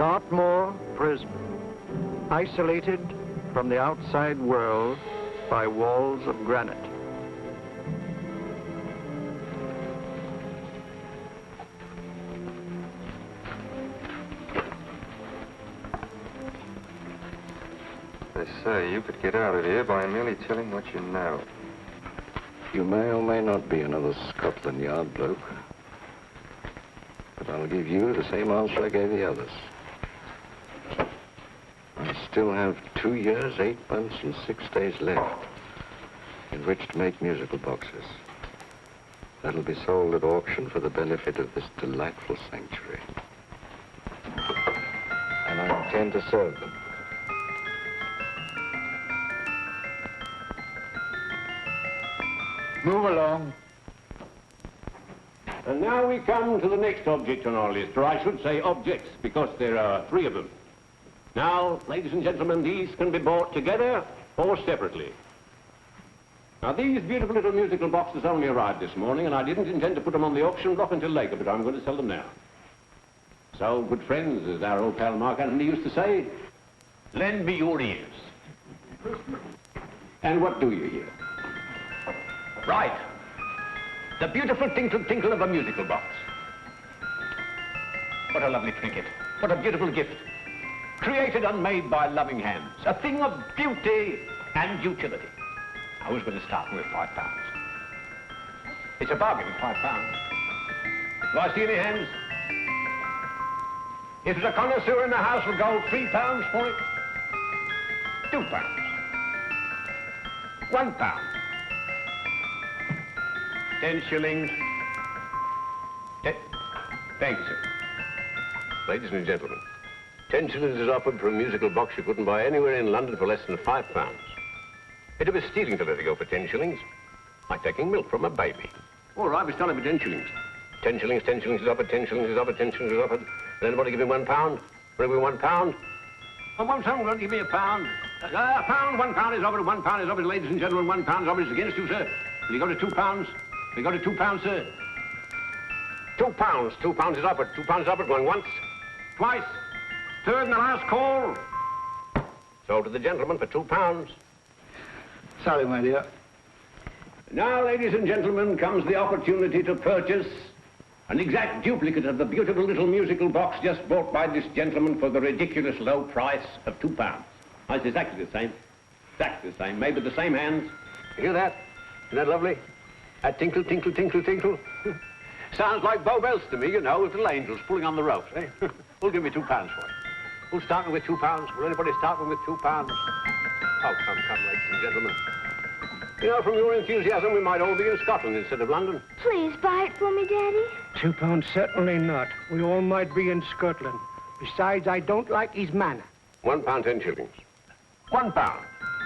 Dartmoor prison, isolated from the outside world by walls of granite. They say you could get out of here by merely telling what you know. You may or may not be another Scotland Yard bloke, but I'll give you the same answer I gave the others. I still have 2 years, 8 months, and 6 days left in which to make musical boxes. That'll be sold at auction for the benefit of this delightful sanctuary. And I intend to serve them. Move along. And now we come to the next object on our list, or I should say objects, because there are 3 of them. Now, ladies and gentlemen, these can be bought together or separately. Now, these beautiful little musical boxes only arrived this morning, and I didn't intend to put them on the auction block until later, but I'm going to sell them now. So, good friends, as our old pal Mark Antony used to say, lend me your ears. And what do you hear? Right. The beautiful tinkle tinkle of a musical box. What a lovely trinket. What a beautiful gift. Created and made by loving hands. A thing of beauty and utility. Now, who's going to start with £5? It's a bargain, £5. Do I see any hands? If there's a connoisseur in the house, will go £3 for it. £2. £1. 10 shillings. Thank you, sir. Ladies and gentlemen, 10 shillings is offered for a musical box you couldn't buy anywhere in London for less than £5. It'd be stealing to let it go for 10 shillings. Like taking milk from a baby. All right, we're selling for 10 shillings. 10 shillings, 10 shillings is offered, 10 shillings is offered, 10 shillings is offered. Will anybody give me £1? Bring me £1? Oh, won't someone going to give me £1? £1, £1 is offered, £1 is offered, ladies and gentlemen, £1 is offered. It's against you, sir. Will you go to £2? Will you go to £2, sir? £2. £2 is offered. £2 is offered. Going once. Twice. Third and the last call. Sold to the gentleman for £2. Sorry, my dear. Now, ladies and gentlemen, comes the opportunity to purchase an exact duplicate of the beautiful little musical box just bought by this gentleman for the ridiculous low price of £2. Now, it's exactly the same. Exactly the same. Made with the same hands. You hear that? Isn't that lovely? That tinkle, tinkle, tinkle, tinkle. Sounds like Bow Bells to me, you know, with little angels pulling on the ropes, eh? Who'll give me £2 for it? Who's starting with £2? Will anybody start with £2? Oh, come, ladies and gentlemen. You know, from your enthusiasm, we might all be in Scotland instead of London. Please buy it for me, Daddy. £2, certainly not. We all might be in Scotland. Besides, I don't like his manner. £1, 10 shillings. £1.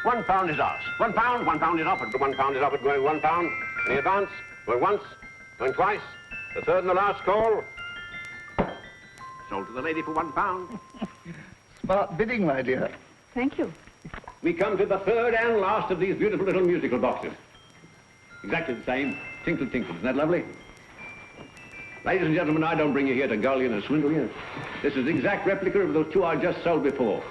£1 is ours. £1 is offered. £1 is offered, going £1. Any advance? Going once, going twice. The third and the last call. Sold to the lady for £1. Smart bidding, my dear. Thank you. We come to the third and last of these beautiful little musical boxes. Exactly the same. Tinkle, tinkle. Isn't that lovely? Ladies and gentlemen, I don't bring you here to gull you and swindle you. This is the exact replica of those 2 I just sold before.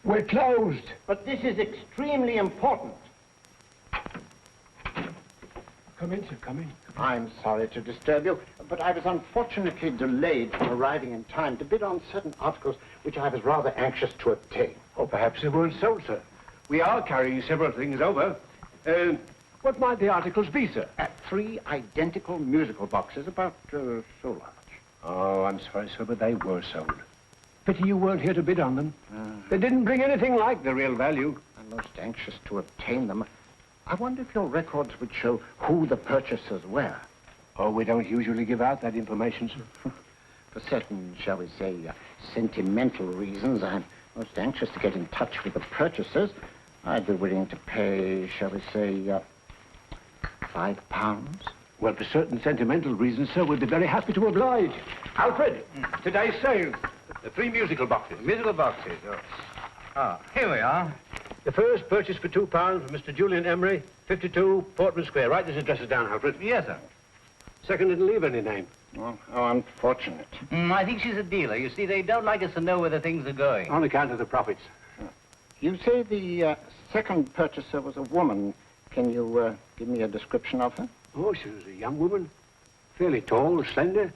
We're closed. But this is extremely important. Come in, sir, come in. I'm sorry to disturb you, but I was unfortunately delayed from arriving in time to bid on certain articles which I was rather anxious to obtain. Or perhaps they weren't sold, sir. We are carrying several things over. What might the articles be, sir? 3 identical musical boxes, about so large. Oh, I'm sorry, sir, but they were sold. Pity you weren't here to bid on them. They didn't bring anything like the real value. I'm most anxious to obtain them. I wonder if your records would show who the purchasers were. Oh, we don't usually give out that information, sir. For certain, shall we say, sentimental reasons, I'm most anxious to get in touch with the purchasers. I'd be willing to pay, shall we say, £5. Well, for certain sentimental reasons, sir, we'd be very happy to oblige. Alfred, today's sale. The 3 musical boxes. Musical boxes, oh. Ah, here we are. The first purchase for £2 from Mr. Julian Emery, 52 Portman Square. Write these addresses down, Alfred. Yes, sir. Second didn't leave any name. Oh, how unfortunate. I think she's a dealer. You see, they don't like us to know where the things are going. On account of the profits. You say the second purchaser was a woman. Can you give me a description of her? Oh, she was a young woman. Fairly tall, slender.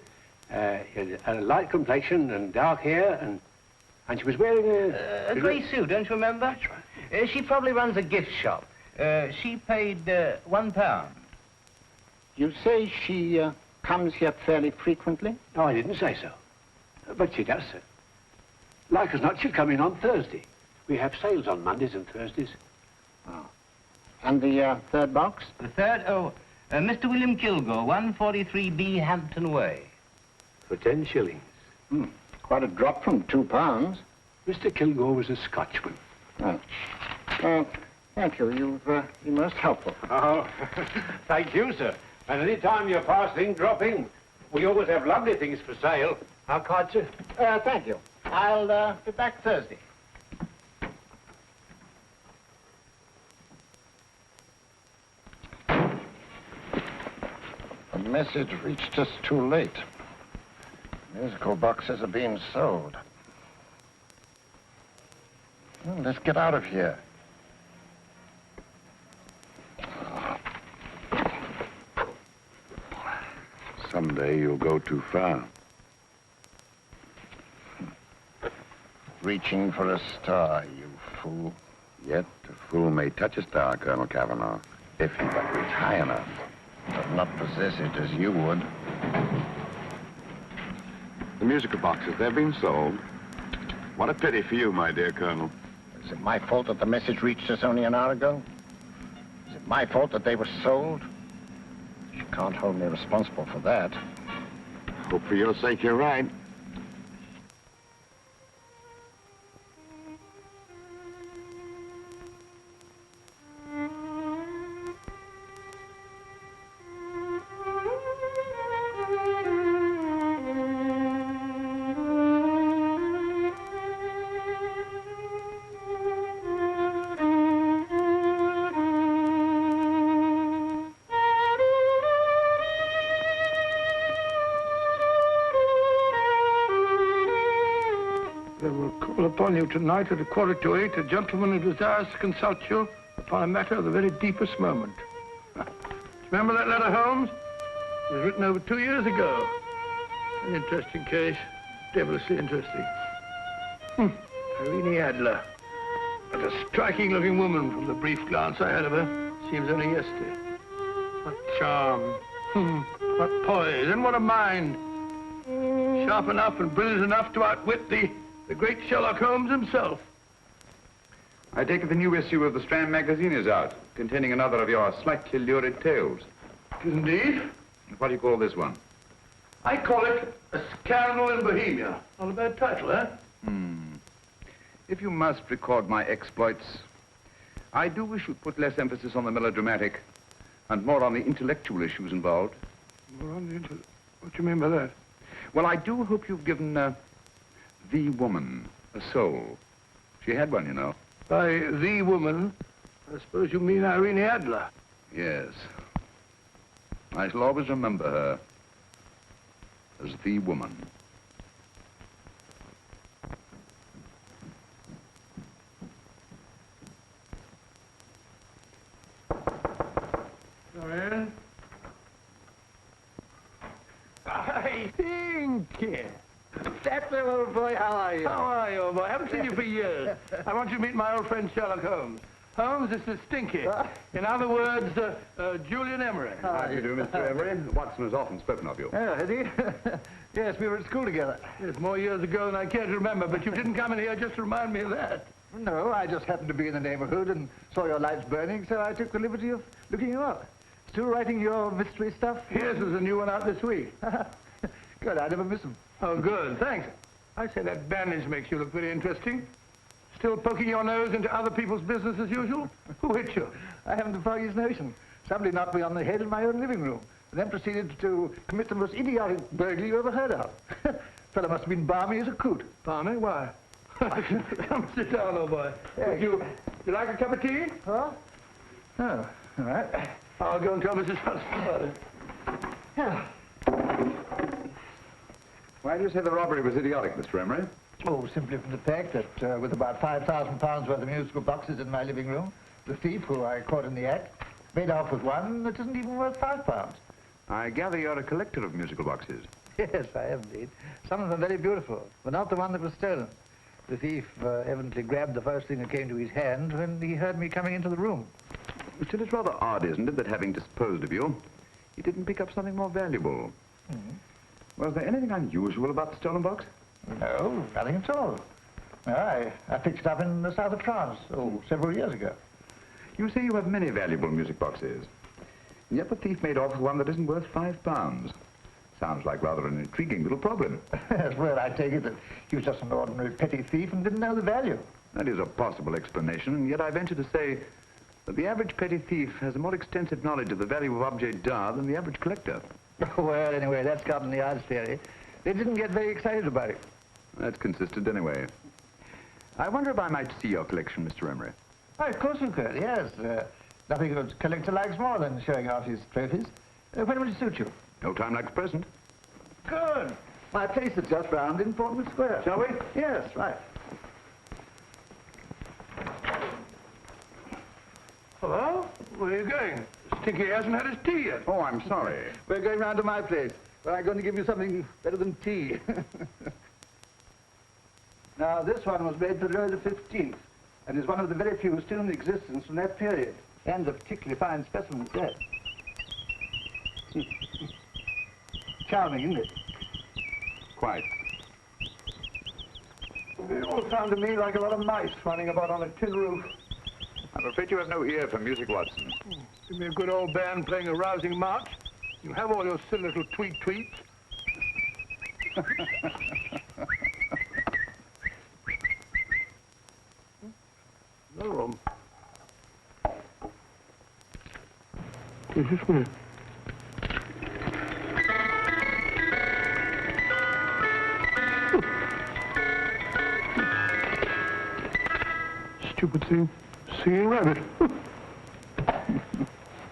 Had a light complexion and dark hair, and she was wearing A grey suit, don't you remember? That's right. She probably runs a gift shop. She paid £1. You say she comes here fairly frequently? No, I didn't say so. But she does, sir. Like as not, she'll come in on Thursday. We have sales on Mondays and Thursdays. Oh. And the third box? The third, Mr. William Kilgore, 143B Hampton Way. For 10 shillings. Quite a drop from £2. Mr. Kilgore was a Scotchman. Oh. Thank you. You've been most helpful. Oh, thank you, sir. And any time you're passing, dropping, we always have lovely things for sale. How kind, sir? Thank you. I'll be back Thursday. The message reached us too late. Musical boxes are being sold. Well, let's get out of here. Someday you'll go too far. Reaching for a star, you fool. Yet a fool may touch a star, Colonel Cavanaugh, if he but reach high enough. But not possess it as you would. The musical boxes, they're being sold. What a pity for you, my dear Colonel. Is it my fault that the message reached us only an hour ago? Is it my fault that they were sold? You can't hold me responsible for that. Hope for your sake you're right. Upon you tonight at 7:45, a gentleman who desires to consult you upon a matter of the very deepest moment. Remember that letter, Holmes? It was written over 2 years ago. An interesting case, devilishly interesting. Irene Adler. What a striking-looking woman from the brief glance I had of her. Seems only yesterday. What charm. What poise, and what a mind. Sharp enough and brilliant enough to outwit the great Sherlock Holmes himself. I take it the new issue of the Strand magazine is out, containing another of your slightly lurid tales. Indeed. What do you call this one? I call it A Scandal in Bohemia. Not a bad title, eh? If you must record my exploits, I do wish you'd put less emphasis on the melodramatic and more on the intellectual issues involved. More on the what do you mean by that? Well, I do hope you've given the woman a soul. She had one, you know. By the woman, I suppose you mean Irene Adler. Yes. I shall always remember her as the woman. Dorian? I think. Sattler, old boy, how are you? How are you, old boy? I haven't seen you for years. I want you to meet my old friend Sherlock Holmes. Holmes, this is Stinky. In other words, Julian Emery. How do you do, Mr. Emery? Watson has often spoken of you. Oh, has he? Yes, we were at school together. Yes, more years ago than I care to remember, but you didn't come in here just to remind me of that. No, I just happened to be in the neighborhood and saw your lights burning, so I took the liberty of looking you up. Still writing your mystery stuff? Yes, there's a new one out this week. Good, I never miss them. Oh, good, thanks. I say that bandage makes you look very interesting. Still poking your nose into other people's business as usual? Who hit you? I haven't the foggiest notion. Somebody knocked me on the head in my own living room, and then proceeded to commit the most idiotic burglary you ever heard of. Fellow must have been balmy as a coot. Balmy? Why? Come sit down, old boy. Would you You like a cup of tea? Huh? Oh, all right. I'll go and tell Mrs. Hudson about it. Yeah. Why do you say the robbery was idiotic, Mr. Emery? Oh, simply from the fact that with about £5,000 worth of musical boxes in my living room, the thief, who I caught in the act, made off with one that isn't even worth £5. I gather you're a collector of musical boxes. Yes, I am indeed. Some of them very beautiful, but not the one that was stolen. The thief evidently grabbed the first thing that came to his hand when he heard me coming into the room. Still, it's rather odd, isn't it, that having disposed of you, he didn't pick up something more valuable. Mm-hmm. Was there anything unusual about the stolen box? No, nothing at all. No, I picked it up in the south of France, several years ago. You say you have many valuable music boxes, and yet the thief made off with one that isn't worth £5. Sounds like rather an intriguing little problem. Well, I take it that he was just an ordinary petty thief and didn't know the value. That is a possible explanation, and yet I venture to say that the average petty thief has a more extensive knowledge of the value of objets d'art than the average collector. Well, anyway, that's Scotland Yard's theory. They didn't get very excited about it. That's consistent anyway. I wonder if I might see your collection, Mr. Emery. Oh, of course you could, yes. Nothing a collector likes more than showing off his trophies. When will it suit you? No time like the present. Good. My place is just round in Portman Square. Shall we? Yes, right. Hello? Where are you going? Stinky hasn't had his tea yet. Oh, I'm sorry. We're going round to my place, where I'm going to give you something better than tea. Now, this one was made for Louis XV, and is one of the very few still in existence from that period, and a particularly fine specimen at that. Charming, isn't it? Quite. They all sound to me like a lot of mice running about on a tin roof. I'm afraid you have no ear for music, Watson. Give me a good old band playing a rousing march. You have all your silly little tweets. No room. This is me. Stupid thing. Singing rabbit.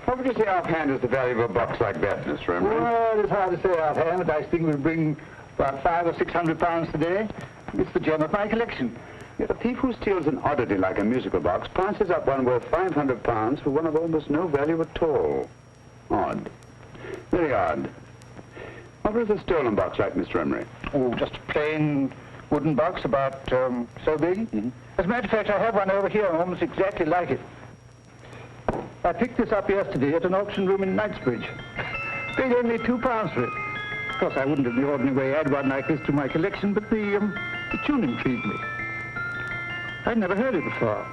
What would you say offhand is the value of a box like that, Mr. Emery? Well, it's hard to say offhand, but I think we'll bring about £500 or £600 today. It's the gem of my collection. Yet a thief who steals an oddity like a musical box passes up one worth £500 for one of almost no value at all. Odd. Very odd. What was the stolen box like, Mr. Emery? Oh, just a plain wooden box about so big. Mm-hmm. As a matter of fact, I have one over here almost exactly like it. I picked this up yesterday at an auction room in Knightsbridge. Paid only £2 for it. Of course, I wouldn't in the ordinary way add one like this to my collection, but the tune intrigued me. I'd never heard it before.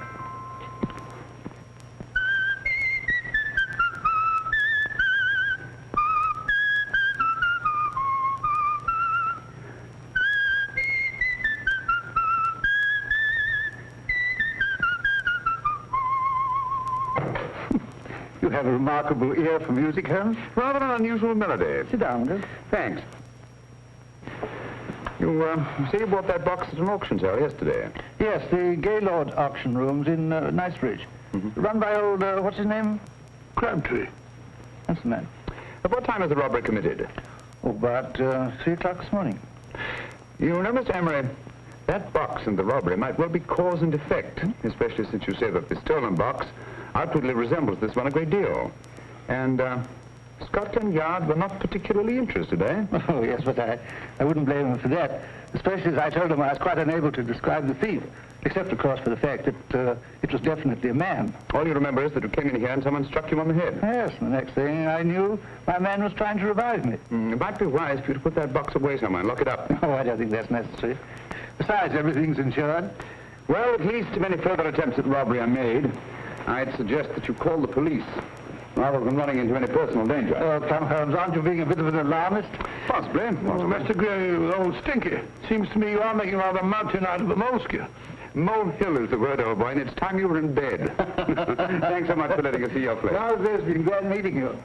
You have a remarkable ear for music, Holmes. Rather an unusual melody. Sit down, Will. Thanks. You say you bought that box at an auction sale yesterday? Yes, the Gaylord auction rooms in Knightsbridge. Mm-hmm. Run by old, what's his name? Crabtree. That's the man. At what time was the robbery committed? Oh, about 3 o'clock this morning. You know, Mr. Emery, that box and the robbery might well be cause and effect, especially since you say that the stolen box outwardly resembles this one a great deal. And Scotland Yard were not particularly interested, eh? Oh, yes, but I wouldn't blame them for that, especially as I told them I was quite unable to describe the thief, except, of course, for the fact that it was definitely a man. All you remember is that you came in here and someone struck you on the head. Yes, and the next thing I knew, my man was trying to revive me. It might be wise for you to put that box away somewhere and lock it up. Oh, I don't think that's necessary. Besides, everything's insured. Well, at least if any further attempts at robbery are made, I'd suggest that you call the police, rather than running into any personal danger. Oh, come, Holmes, aren't you being a bit of an alarmist? Possibly. Well, Mr. Gray, old Stinky. Seems to me you are making rather a mountain out of a molehill. Molehill is the word, old boy, and it's time you were in bed. Thanks so much for letting us see your place. Well, it's been glad meeting you.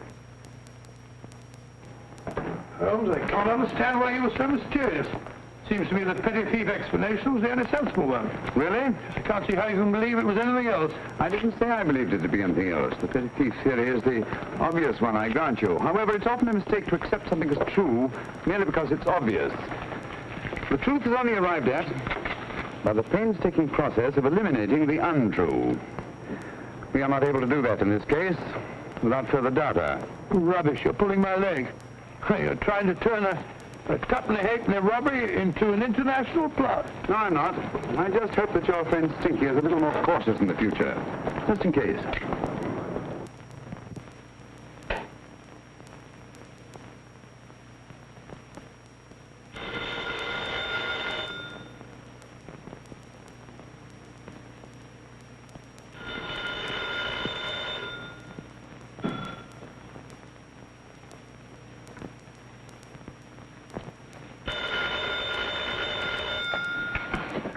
Holmes, I can't understand why you were so mysterious. Seems to me the petty thief explanation was the only sensible one. Really? I can't see how you can believe it was anything else. I didn't say I believed it to be anything else. The petty thief theory is the obvious one, I grant you. However, it's often a mistake to accept something as true merely because it's obvious. The truth is only arrived at by the painstaking process of eliminating the untrue. We are not able to do that in this case without further data. Rubbish, you're pulling my leg. You're trying to turn a tuppenny halfpenny robbery into an international plot. No, I'm not. I just hope that your friend Stinky is a little more cautious in the future. Just in case.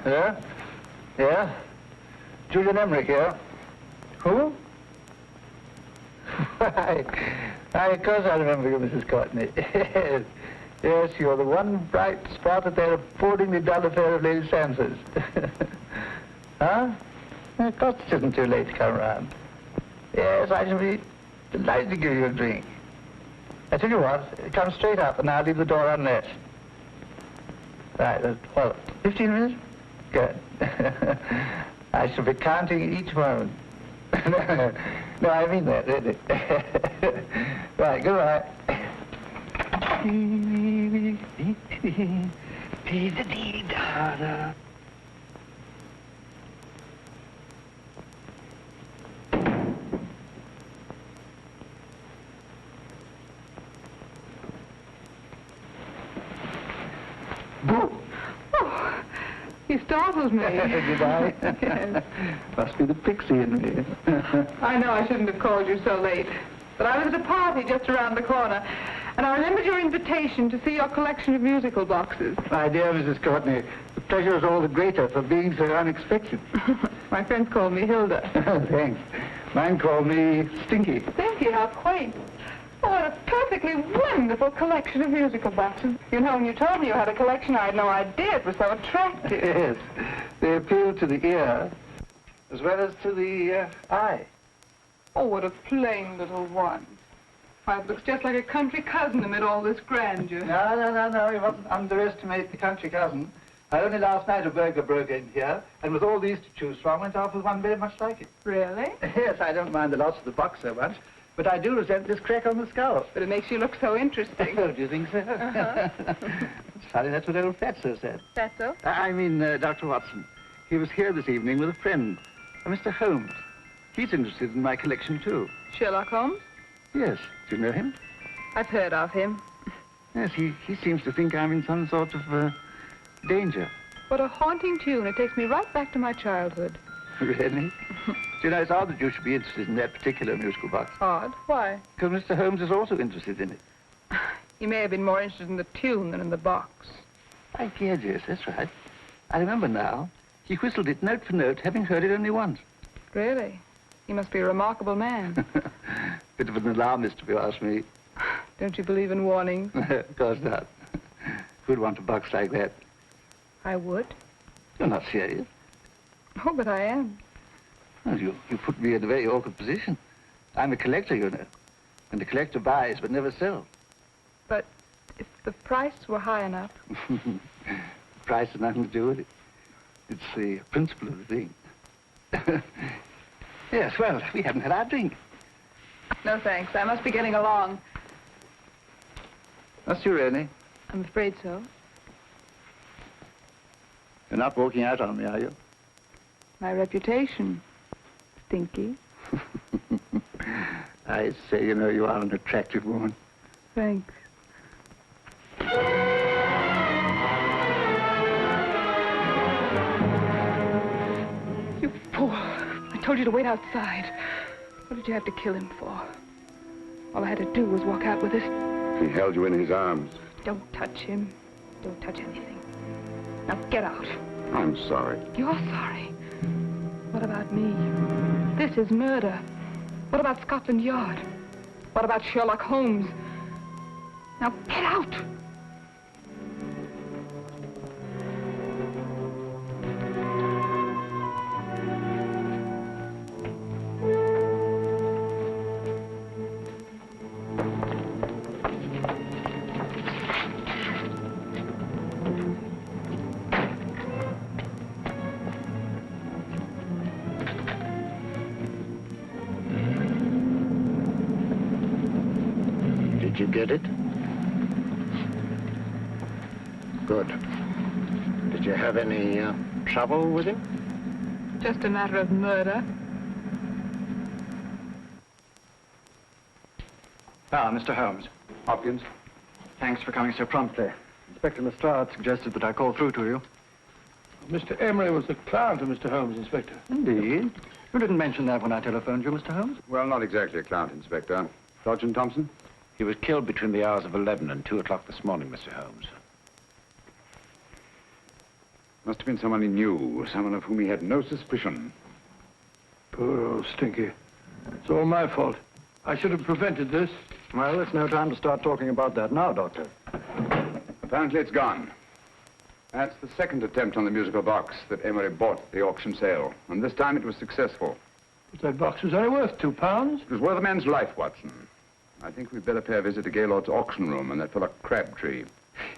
Yeah? Yeah? Julian Emmerich here. Who? Of course I remember you, Mrs. Courtney. Yes. Yes, you're the one bright spot at that appallingly dull affair of Lady Sansa's. Huh? Of course it isn't too late to come around. Yes, I shall be delighted to give you a drink. I tell you what, come straight up and I'll leave the door unlatched. Right, well, 15 minutes? Good. I shall be counting each moment. No, I mean that, really. Right, goodbye. Boo! Oh, you startled me. Did I? Yes. Must be the pixie in me. I know I shouldn't have called you so late, but I was at a party just around the corner, and I remembered your invitation to see your collection of musical boxes. My dear Mrs. Courtney, the pleasure is all the greater for being so unexpected. My friends call me Hilda. Thanks. Mine call me Stinky. Stinky, how quaint. Oh, what a perfectly wonderful collection of musical boxes. You know, when you told me you had a collection, I had no idea it was so attractive. Yes. They appeal to the ear as well as to the eye. Oh, what a plain little one. Why, it looks just like a country cousin amid all this grandeur. No. You mustn't underestimate the country cousin. Only last night a burglar broke in here, and with all these to choose from, went off with one very much like it. Really? Yes, I don't mind the loss of the box so much, but I do resent this crack on the skull. But it makes you look so interesting. Oh, do you think so? It's funny, that's what old Fatso said. Fatso? I mean, Dr. Watson. He was here this evening with a friend, Mr. Holmes. He's interested in my collection, too. Sherlock Holmes? Yes. Do you know him? I've heard of him. Yes, he seems to think I'm in some sort of danger. What a haunting tune. It takes me right back to my childhood. Really? Do you know, it's odd that you should be interested in that particular musical box. Odd? Why? Because Mr. Holmes is also interested in it. He may have been more interested in the tune than in the box. I did, yes, that's right. I remember now. He whistled it note for note, having heard it only once. Really? He must be a remarkable man. Bit of an alarmist, if you ask me. Don't you believe in warnings? Of course not. Who'd want a box like that? I would. You're not serious. Oh, but I am. Well, you put me in a very awkward position. I'm a collector, you know. And the collector buys but never sells. But if the price were high enough... Price has nothing to do with it. It's the principle of the thing. Yes, well, we haven't had our drink. No, thanks. I must be getting along. Must you really? I'm afraid so. You're not walking out on me, are you? My reputation. Stinky. I say, you know, you are an attractive woman. Thanks. You fool. I told you to wait outside. What did you have to kill him for? All I had to do was walk out with this. He held you in his arms. Don't touch him. Don't touch anything. Now get out. I'm sorry. You're sorry. What about me? This is murder. What about Scotland Yard? What about Sherlock Holmes? Now get out! you get it? Good. Did you have any trouble with him? Just a matter of murder. Mr. Holmes. Hopkins? Thanks for coming so promptly. Inspector Lestrade suggested that I call through to you. Mr. Emery was the client of Mr. Holmes, Inspector. Indeed. You didn't mention that when I telephoned you, Mr. Holmes. Well, not exactly a client, Inspector. Sergeant Thompson? He was killed between the hours of 11 and 2 o'clock this morning, Mr. Holmes. Must have been someone he knew, someone of whom he had no suspicion. Poor old Stinky. It's all my fault. I should have prevented this. Well, it's no time to start talking about that now, Doctor. Apparently it's gone. That's the second attempt on the musical box that Emery bought at the auction sale. And this time it was successful. But that box was only worth £2. It was worth a man's life, Watson. I think we'd better pay a visit to Gaylord's auction room and that fellow Crabtree.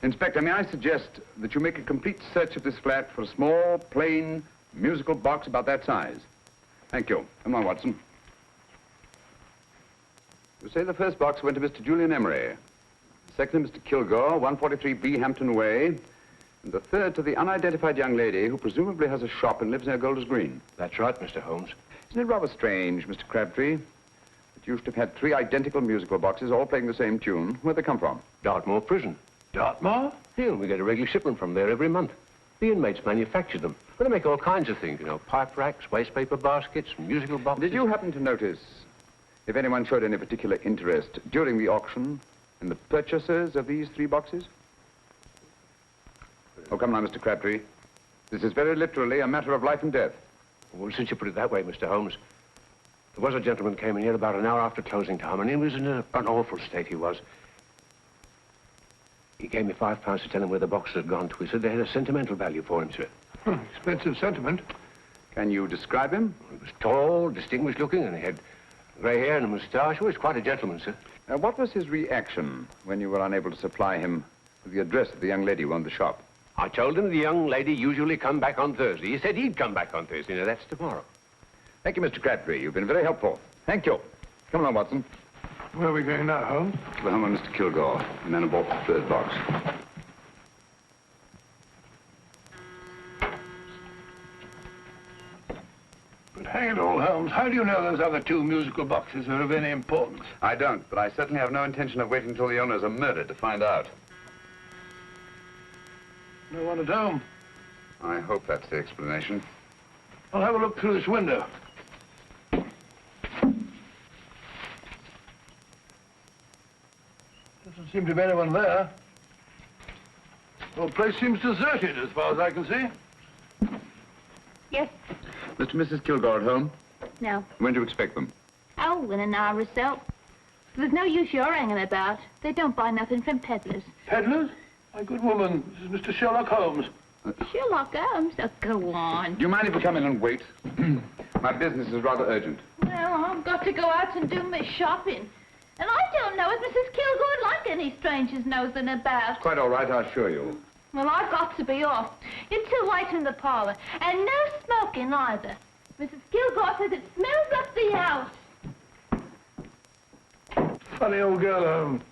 Inspector, may I suggest that you make a complete search of this flat for a small, plain, musical box about that size? Thank you. Come on, Watson. You say the first box went to Mr. Julian Emery. The second to Mr. Kilgore, 143B Hampton Way. And the third to the unidentified young lady who presumably has a shop and lives near Golders Green. That's right, Mr. Holmes. Isn't it rather strange, Mr. Crabtree, that you should have had 3 identical musical boxes all playing the same tune? Where'd they come from? Dartmoor Prison. Dartmoor? Yeah, we get a regular shipment from there every month. The inmates manufacture them. Well, they make all kinds of things, you know, pipe racks, waste paper baskets, musical boxes. Did you happen to notice if anyone showed any particular interest during the auction in the purchasers of these 3 boxes? Oh, come now, Mr. Crabtree. This is very literally a matter of life and death. Well, since you put it that way, Mr. Holmes, there was a gentleman came in here about an hour after closing time, and he was in an awful state, he was. He gave me £5 to tell him where the boxes had gone to. He said they had a sentimental value for him, sir. Expensive sentiment. Can you describe him? He was tall, distinguished looking, and he had grey hair and a moustache. He was quite a gentleman, sir. What was his reaction when you were unable to supply him with the address of the young lady who owned the shop? I told him the young lady usually come back on Thursday. He said he'd come back on Thursday. Now, that's tomorrow. Thank you, Mr. Crabtree. You've been very helpful. Thank you. Come along, Watson. Where are we going now, Holmes? To the home of Mr. Kilgore, the man who bought the 3rd box. But hang it all, Holmes, how do you know those other 2 musical boxes are of any importance? I don't, but I certainly have no intention of waiting until the owners are murdered to find out. No one at home. I hope that's the explanation. I'll have a look through this window. Doesn't seem to be anyone there. The whole place seems deserted as far as I can see. Yes. Mr. and Mrs. Kilgore at home? No. When do you expect them? Oh, in an hour or so. There's no use you're hanging about. They don't buy nothing from peddlers. Peddlers? My good woman, this is Mr. Sherlock Holmes. Sherlock Holmes? Oh, go on. Do you mind if we come in and wait? My business is rather urgent. Well, I've got to go out and do my shopping. And I don't know if Mrs. Kilgore'd like any strangers nosing about. Quite all right, I assure you. Well, I've got to be off. It's too late in the parlor. And no smoking either. Mrs. Kilgore says it smells up the house. Funny old girl, Holmes.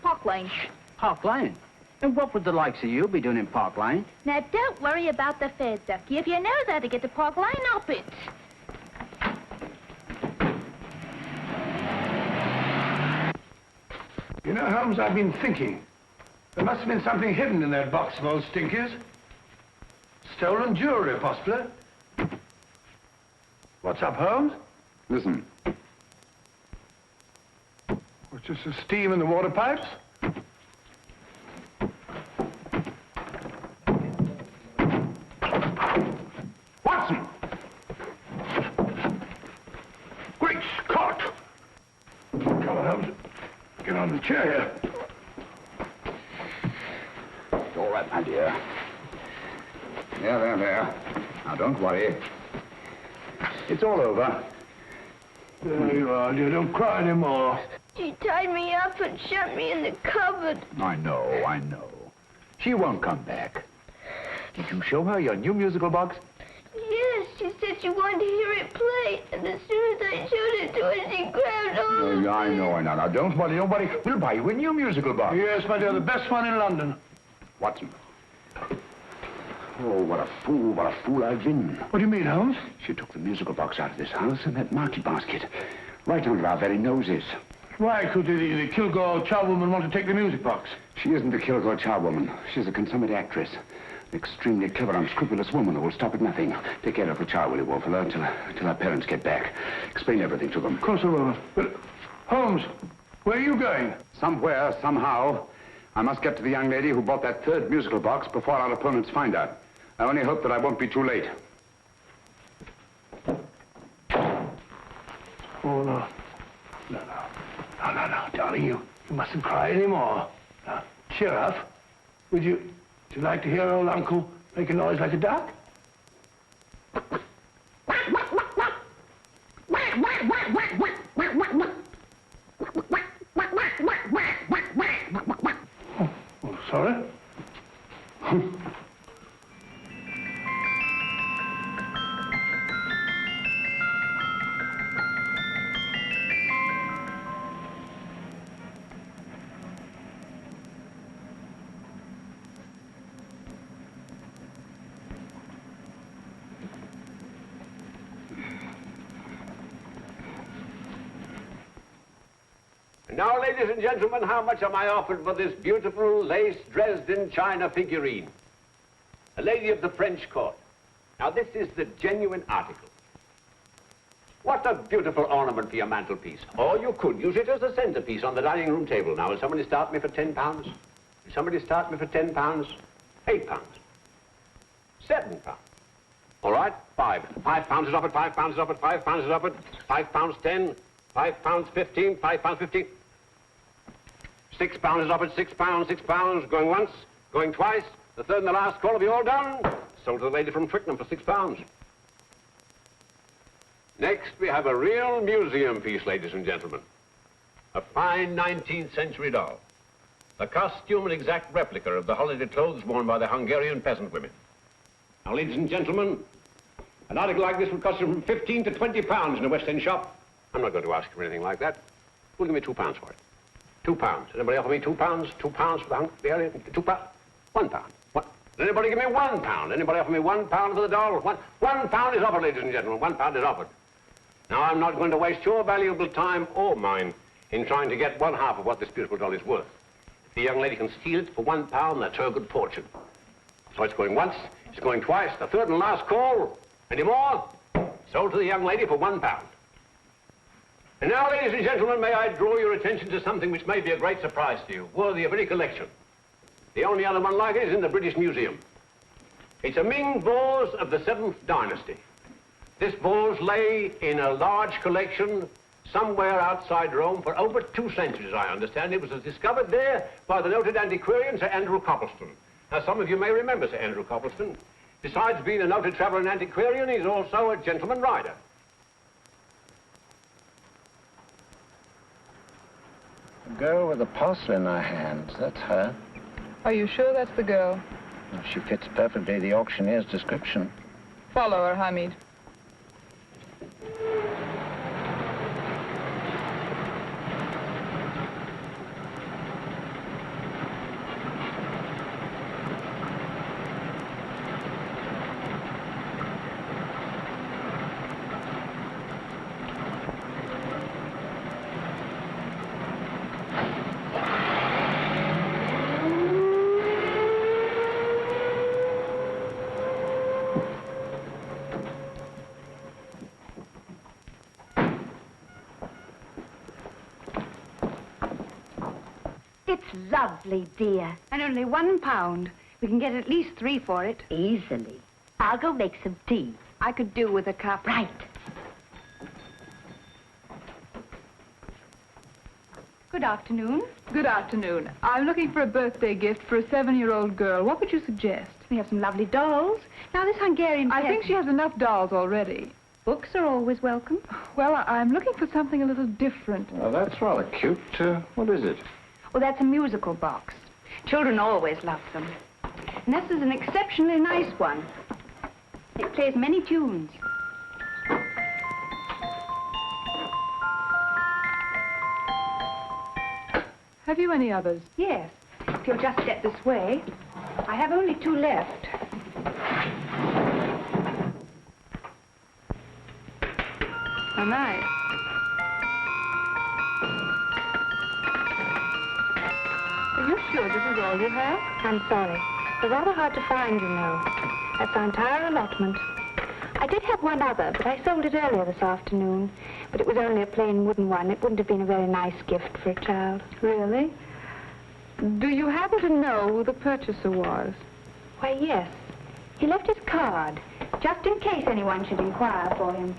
Park Lane. Park Lane? And what would the likes of you be doing in Park Lane? Now, don't worry about the fare, Ducky. If you know how to get to Park Lane, up it. You know, Holmes, I've been thinking. There must have been something hidden in that box of old Stinky's. Stolen jewelry, possibly. What's up, Holmes? Listen. What's just the steam in the water pipes? Watson! Great Scott! Come on, Holmes. Get on the chair here. It's all right, my dear. There. Now, don't worry. It's all over. There you are, dear. Don't cry anymore. She tied me up and shut me in the cupboard. I know. She won't come back. Did you show her your new musical box? Yes, she said she wanted to hear it play, and as soon as I showed it to her, she grabbed hold of me. I know. Now, don't worry. We'll buy you a new musical box. Yes, my dear, the best one in London. Watson. Oh, what a fool I've been. What do you mean, Holmes? She took the musical box out of this house and that market basket. Right under our very noses. Why could the Kilgore charwoman want to take the music box? She isn't a Kilgore charwoman. She's a consummate actress. An extremely clever, unscrupulous woman who will stop at nothing. Take care of the child, will you, Wolfella, till our parents get back. Explain everything to them. Of course I will. But, Holmes, where are you going? Somewhere, somehow. I must get to the young lady who bought that third musical box before our opponents find out. I only hope that I won't be too late. Oh, no. No, darling, you mustn't cry anymore. Now, cheer up. Would you like to hear old Uncle make a noise like a duck? Oh, sorry. Now, ladies and gentlemen, how much am I offered for this beautiful lace Dresden china figurine? A lady of the French court. Now, this is the genuine article. What a beautiful ornament for your mantelpiece. Or you could use it as a centerpiece on the dining room table. Now, will somebody start me for £10? Will somebody start me for £10? £8? £7? All right, £5 is offered, £5 is offered, £5 is offered, £5.10, £5.15, £5.15. £6 is offered, £6, going once, going twice, the third and the last call. Have you all done? Sold to the lady from Twickenham for £6. Next, we have a real museum piece, ladies and gentlemen. A fine 19th century doll. A costume and exact replica of the holiday clothes worn by the Hungarian peasant women. Now, ladies and gentlemen, an article like this would cost you from £15 to £20 in a West End shop. I'm not going to ask you for anything like that. Who'll give me £2 for it? £2. Anybody offer me £2? £2 for the Hungarian? £2? £1. What? Does anybody give me £1? Anybody offer me £1 for the doll? £1 is offered, ladies and gentlemen. £1 is offered. Now, I'm not going to waste your valuable time or mine in trying to get one half of what this beautiful doll is worth. If the young lady can steal it for £1, that's her good fortune. So it's going once, it's going twice, the third and last call. Any more? Sold to the young lady for £1. And now, ladies and gentlemen, may I draw your attention to something which may be a great surprise to you, worthy of any collection. The only other one like it is in the British Museum. It's a Ming vase of the 7th dynasty. This vase lay in a large collection somewhere outside Rome for over 2 centuries, I understand. It was discovered there by the noted antiquarian, Sir Andrew Coppleston. Now, some of you may remember Sir Andrew Coppleston. Besides being a noted traveller and antiquarian, he's also a gentleman rider. The girl with the parcel in her hands, that's her. Are you sure that's the girl? Well, she fits perfectly the auctioneer's description. Follow her, Hamid. Lovely, dear. And only £1. We can get at least 3 for it. Easily. I'll go make some tea. I could do with a cup. Right. Good afternoon. Good afternoon. I'm looking for a birthday gift for a 7-year-old girl. What would you suggest? We have some lovely dolls. Now, this Hungarian I think she has enough dolls already. Books are always welcome. Well, I'm looking for something a little different. Well, that's rather cute. What is it? Well, that's a musical box. Children always love them. And this is an exceptionally nice one. It plays many tunes. Have you any others? Yes. If you'll just step this way. I have only 2 left. Oh, nice. Are you sure this is all you have? I'm sorry. They're rather hard to find, you know. That's our entire allotment. I did have one other, but I sold it earlier this afternoon. But it was only a plain wooden one. It wouldn't have been a very nice gift for a child. Really? Do you happen to know who the purchaser was? Why, yes. He left his card, just in case anyone should inquire for him.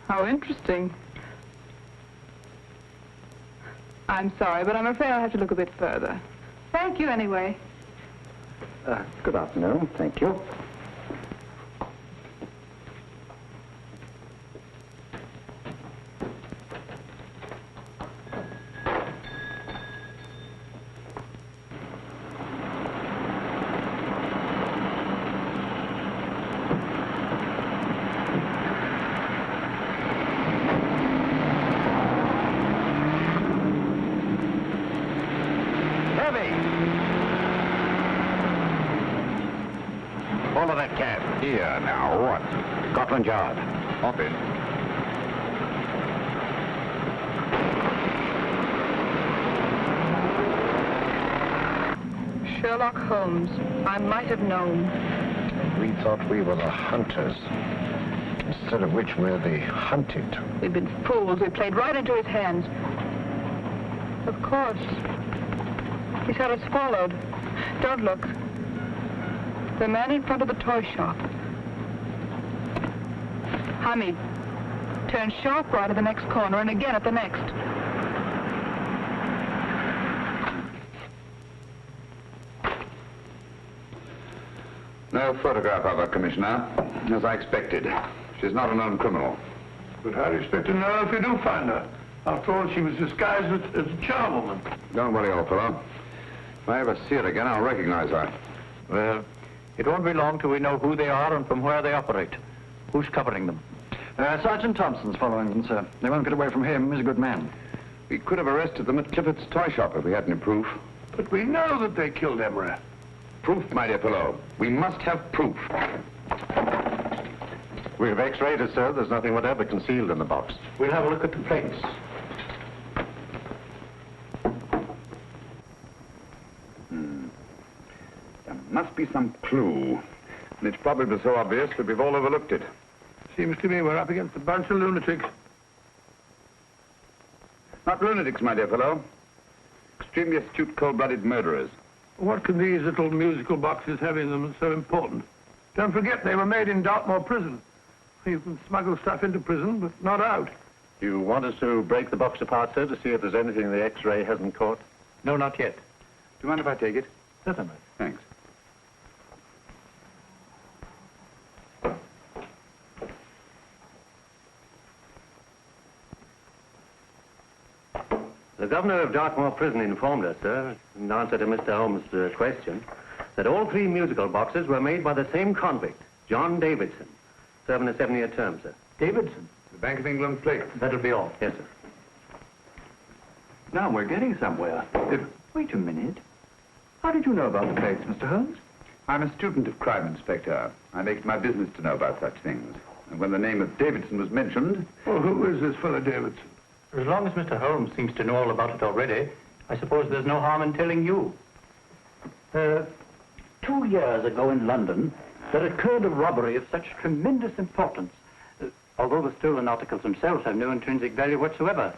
How interesting. I'm sorry, but I'm afraid I'll have to look a bit further. Thank you anyway. Good afternoon. Thank you. Follow that cab. Here, now, what? Scotland Yard. Hop in. Sherlock Holmes. I might have known. We thought we were the hunters, instead of which we're the hunted. We've been fools. We played right into his hands. Of course. He's had us followed. Don't look. The man in front of the toy shop. Hamid. Turn sharp right at the next corner and again at the next. No photograph of her, Commissioner, as I expected. She's not a known criminal. But how do you expect to know if you do find her? After all, she was disguised as a charwoman. Don't worry, old fellow. If I ever see her again, I'll recognize her. Well, it won't be long till we know who they are and from where they operate. Who's covering them? Sergeant Thompson's following them, sir. They won't get away from him. He's a good man. We could have arrested them at Clifford's toy shop if we had any proof. But we know that they killed Emery. Proof, my dear fellow. We must have proof. We've x-rayed it, sir. There's nothing whatever concealed in the box. We'll have a look at the plates. There must be some clue. And it's probably so obvious that we've all overlooked it. Seems to me we're up against a bunch of lunatics. Not lunatics, my dear fellow. Extremely astute, cold-blooded murderers. What can these little musical boxes have in them that's so important? Don't forget, they were made in Dartmoor prison. You can smuggle stuff into prison, but not out. You want us to break the box apart, sir, to see if there's anything the X-ray hasn't caught? No, not yet. Do you mind if I take it? Certainly. Thanks. The governor of Dartmoor Prison informed us, sir, in answer to Mr. Holmes' question, that all 3 musical boxes were made by the same convict, John Davidson, serving a 7-year term, sir. Davidson? The Bank of England plate. That'll be all. Yes, sir. Now we're getting somewhere. Wait a minute. How did you know about the plates, Mr. Holmes? I'm a student of crime, Inspector. I make it my business to know about such things. And when the name of Davidson was mentioned... Well, who is this fellow Davidson? As long as Mr. Holmes seems to know all about it already, I suppose there's no harm in telling you. 2 years ago in London, there occurred a robbery of such tremendous importance, although the stolen articles themselves have no intrinsic value whatsoever,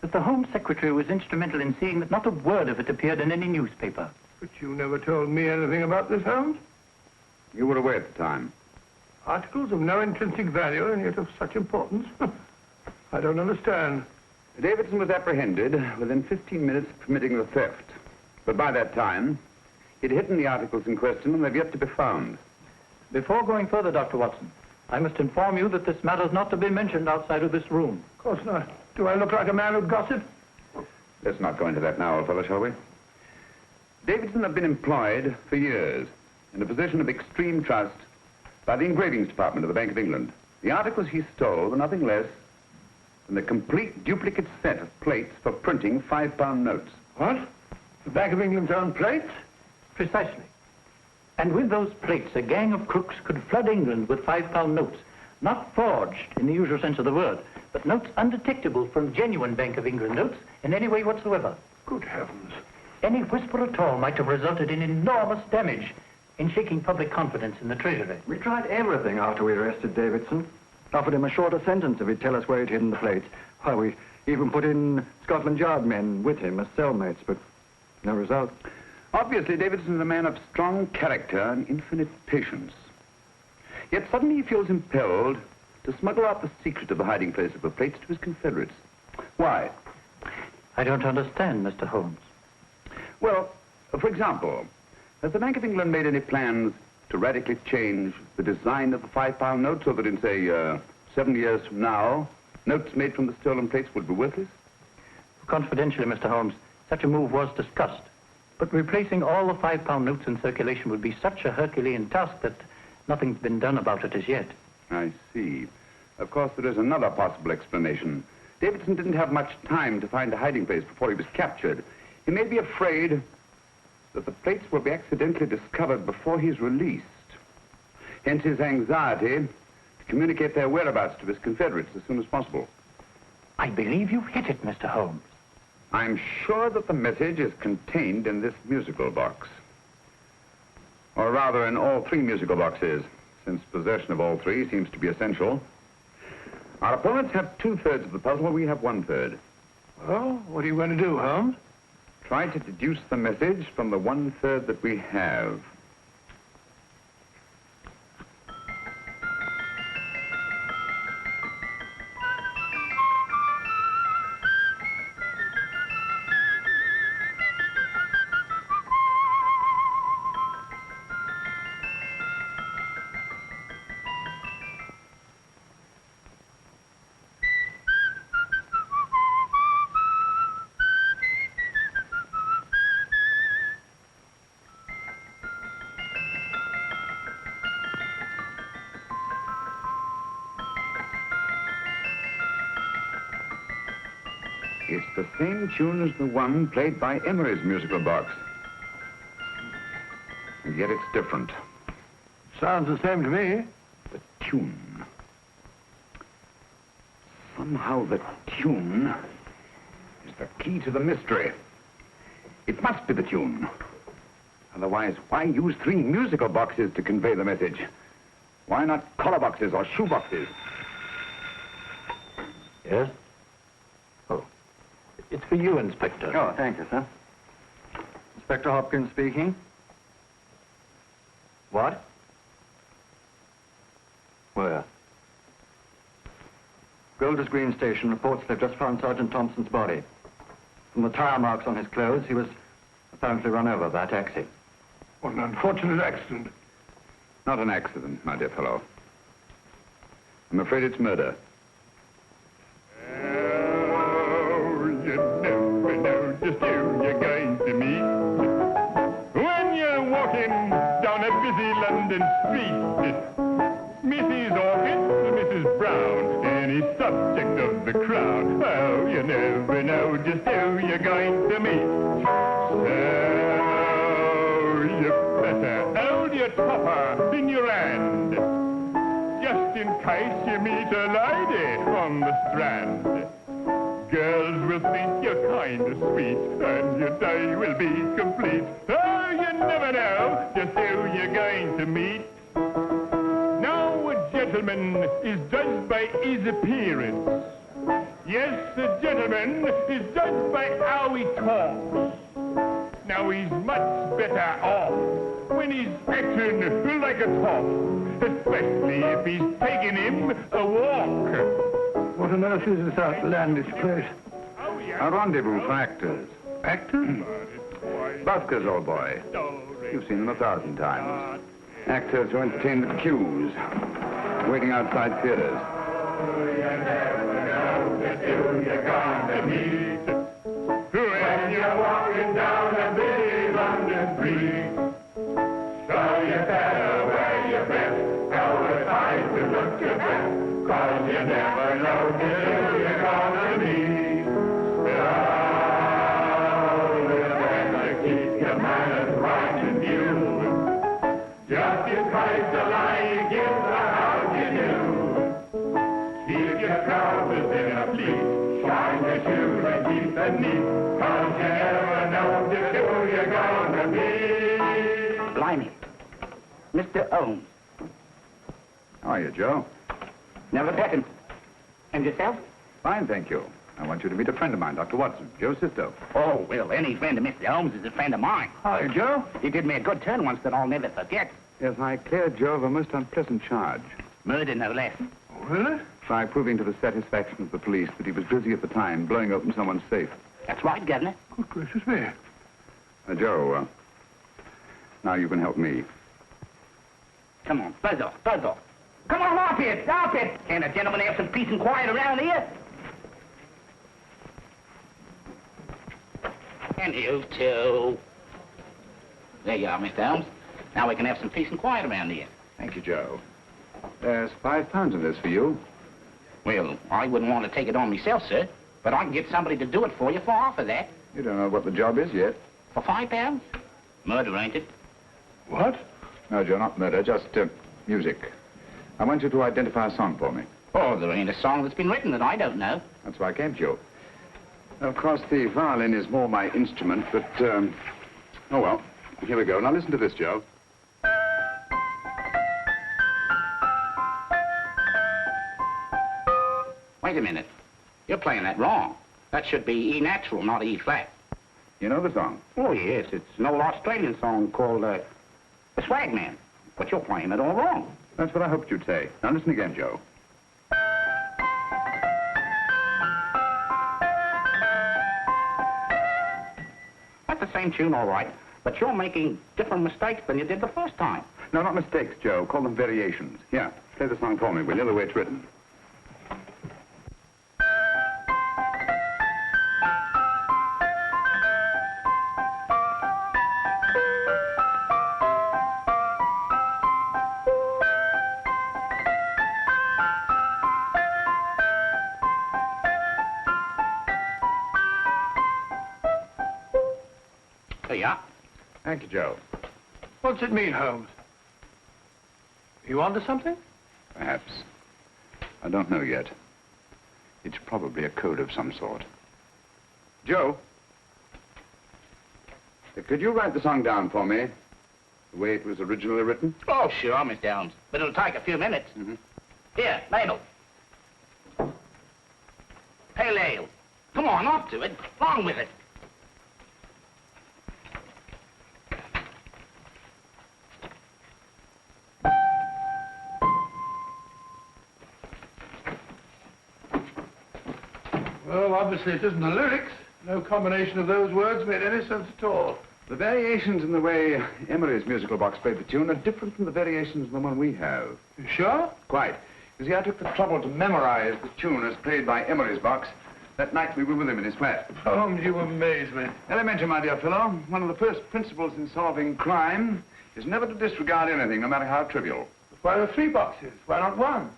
that the Home Secretary was instrumental in seeing that not a word of it appeared in any newspaper. But you never told me anything about this, Holmes. You were away at the time. Articles of no intrinsic value and yet of such importance? I don't understand. Davidson was apprehended within 15 minutes of committing the theft. But by that time, He'd hidden the articles in question, and they've yet to be found. Before going further, Dr. Watson, I must inform you that this matter's not to be mentioned outside of this room. Of course not. Do I look like a man who'd gossip? Let's not go into that now, old fellow, shall we? Davidson had been employed for years in a position of extreme trust by the engravings department of the Bank of England. The articles he stole were nothing less than a complete duplicate set of plates for printing £5 notes. What? The Bank of England's own plates? Precisely. And with those plates, a gang of crooks could flood England with £5 notes, not forged in the usual sense of the word, but notes undetectable from genuine Bank of England notes in any way whatsoever. Good heavens. Any whisper at all might have resulted in enormous damage in shaking public confidence in the Treasury. We tried everything after we arrested Davidson. Offered him a shorter sentence if he'd tell us where he'd hidden the plates. Why, we even put in Scotland Yard men with him as cellmates, but no result. Obviously, Davidson is a man of strong character and infinite patience. Yet suddenly he feels impelled to smuggle out the secret of the hiding place of the plates to his confederates. Why? I don't understand, Mr. Holmes. Well, for example, has the Bank of England made any plans to radically change the design of the £5 note so that in, say, 7 years from now, notes made from the stolen plates would be worthless? Confidentially, Mr. Holmes, such a move was discussed. But replacing all the £5 notes in circulation would be such a Herculean task that nothing's been done about it as yet. I see. Of course, there is another possible explanation. Davidson didn't have much time to find a hiding place before he was captured. He may be afraid that the plates will be accidentally discovered before he's released. Hence his anxiety to communicate their whereabouts to his confederates as soon as possible. I believe you've hit it, Mr. Holmes. I'm sure that the message is contained in this musical box. Or rather, in all 3 musical boxes, since possession of all 3 seems to be essential. Our opponents have 2/3 of the puzzle, we have 1/3. Well, what are you going to do, Holmes? Try to deduce the message from the 1/3 that we have. It's the same tune as the one played by Emery's musical box. And yet it's different. Sounds the same to me. The tune. Somehow the tune is the key to the mystery. It must be the tune. Otherwise, why use 3 musical boxes to convey the message? Why not collar boxes or shoe boxes? Yes? Oh. It's for you, Inspector. Oh, thank you, sir. Inspector Hopkins speaking. What? Where? Golders Green Station reports they've just found Sergeant Thompson's body. From the tire marks on his clothes, he was apparently run over by a taxi. What an unfortunate accident. Not an accident, my dear fellow. I'm afraid it's murder. You never know just who you're going to meet when you're walking down a busy London street. Mrs. Orchid, Mrs. Brown, any subject of the crowd. Oh, you never know just who you're going to meet. So you better hold your topper in your hand, just in case you meet a lady on the Strand. Girls will think you're kind of sweet, and your day will be complete. Oh, you never know just who you're going to meet. Now a gentleman is judged by his appearance. Yes, a gentleman is judged by how he talks. Now he's much better off when he's acting like a top, especially if he's taking him a walk. What on earth is this outlandish place? A rendezvous for actors. Actors? Buskers, old boy. You've seen them 1,000 times. Actors who entertain the queues, waiting outside theaters. You're gonna meet when you're walking down a busy London street. So you better wear your best, go aside to look your best, 'cause you never know till you're gonna meet. Oh, you better keep your manners right in view. Just in case the lie you give the house you do. Keep your trousers in a pleat, shine your shoes and keep them neat, 'cause you never know just who you're gonna meet. Blimey. Mr. Holmes. How are you, Joe? Never met him. And yourself? Fine, thank you. I want you to meet a friend of mine, Dr. Watson, Joe's sister. Oh, well, any friend of Mr. Holmes is a friend of mine. Hi, Joe. He did me a good turn once that I'll never forget. Yes, I cleared Joe of a most unpleasant charge. Murder, no less. Oh, really? By proving to the satisfaction of the police that he was busy at the time blowing open someone's safe. That's right, Governor. Good gracious me. Joe, now you can help me. Come on, buzz off, buzz off. Come on, off it, off it. Can't a gentleman have some peace and quiet around here? And you too. There you are, Mr. Holmes. Now we can have some peace and quiet around here. Thank you, Joe. There's £5 in this for you. Well, I wouldn't want to take it on myself, sir, but I can get somebody to do it for you for half of that. You don't know what the job is yet. For £5? Murder, ain't it? What? No, Joe, not murder, just music. I want you to identify a song for me. Oh, there ain't a song that's been written that I don't know. That's why I came to you. Of course, the violin is more my instrument, but, oh, well, here we go. Now listen to this, Joe. Wait a minute. You're playing that wrong. That should be E natural, not E flat. You know the song? Oh, yes. It's an old Australian song called, The Swag Man. But you're playing it all wrong. That's what I hoped you'd say. Now listen again, Joe. That's the same tune, all right. But you're making different mistakes than you did the first time. No, not mistakes, Joe. Call them variations. Here, play the song for me, will you, the way it's written. There you are. Thank you, Joe. What's it mean, Holmes? You onto something? Perhaps. I don't know yet. It's probably a code of some sort. Joe? Could you write the song down for me? The way it was originally written? Oh, sure, Mr. Holmes. But it'll take a few minutes. Mm-hmm. Here, ladle. Pale ale. Come on, off to it. Along with it. Well, obviously it isn't the lyrics. No combination of those words made any sense at all. The variations in the way Emery's musical box played the tune are different from the variations in the one we have. You sure? Quite. You see, I took the trouble to memorize the tune as played by Emery's box that night we were with him in his flat. Holmes, you amaze me. Elementary, my dear fellow. One of the first principles in solving crime is never to disregard anything, no matter how trivial. Why are there 3 boxes? Why not 1?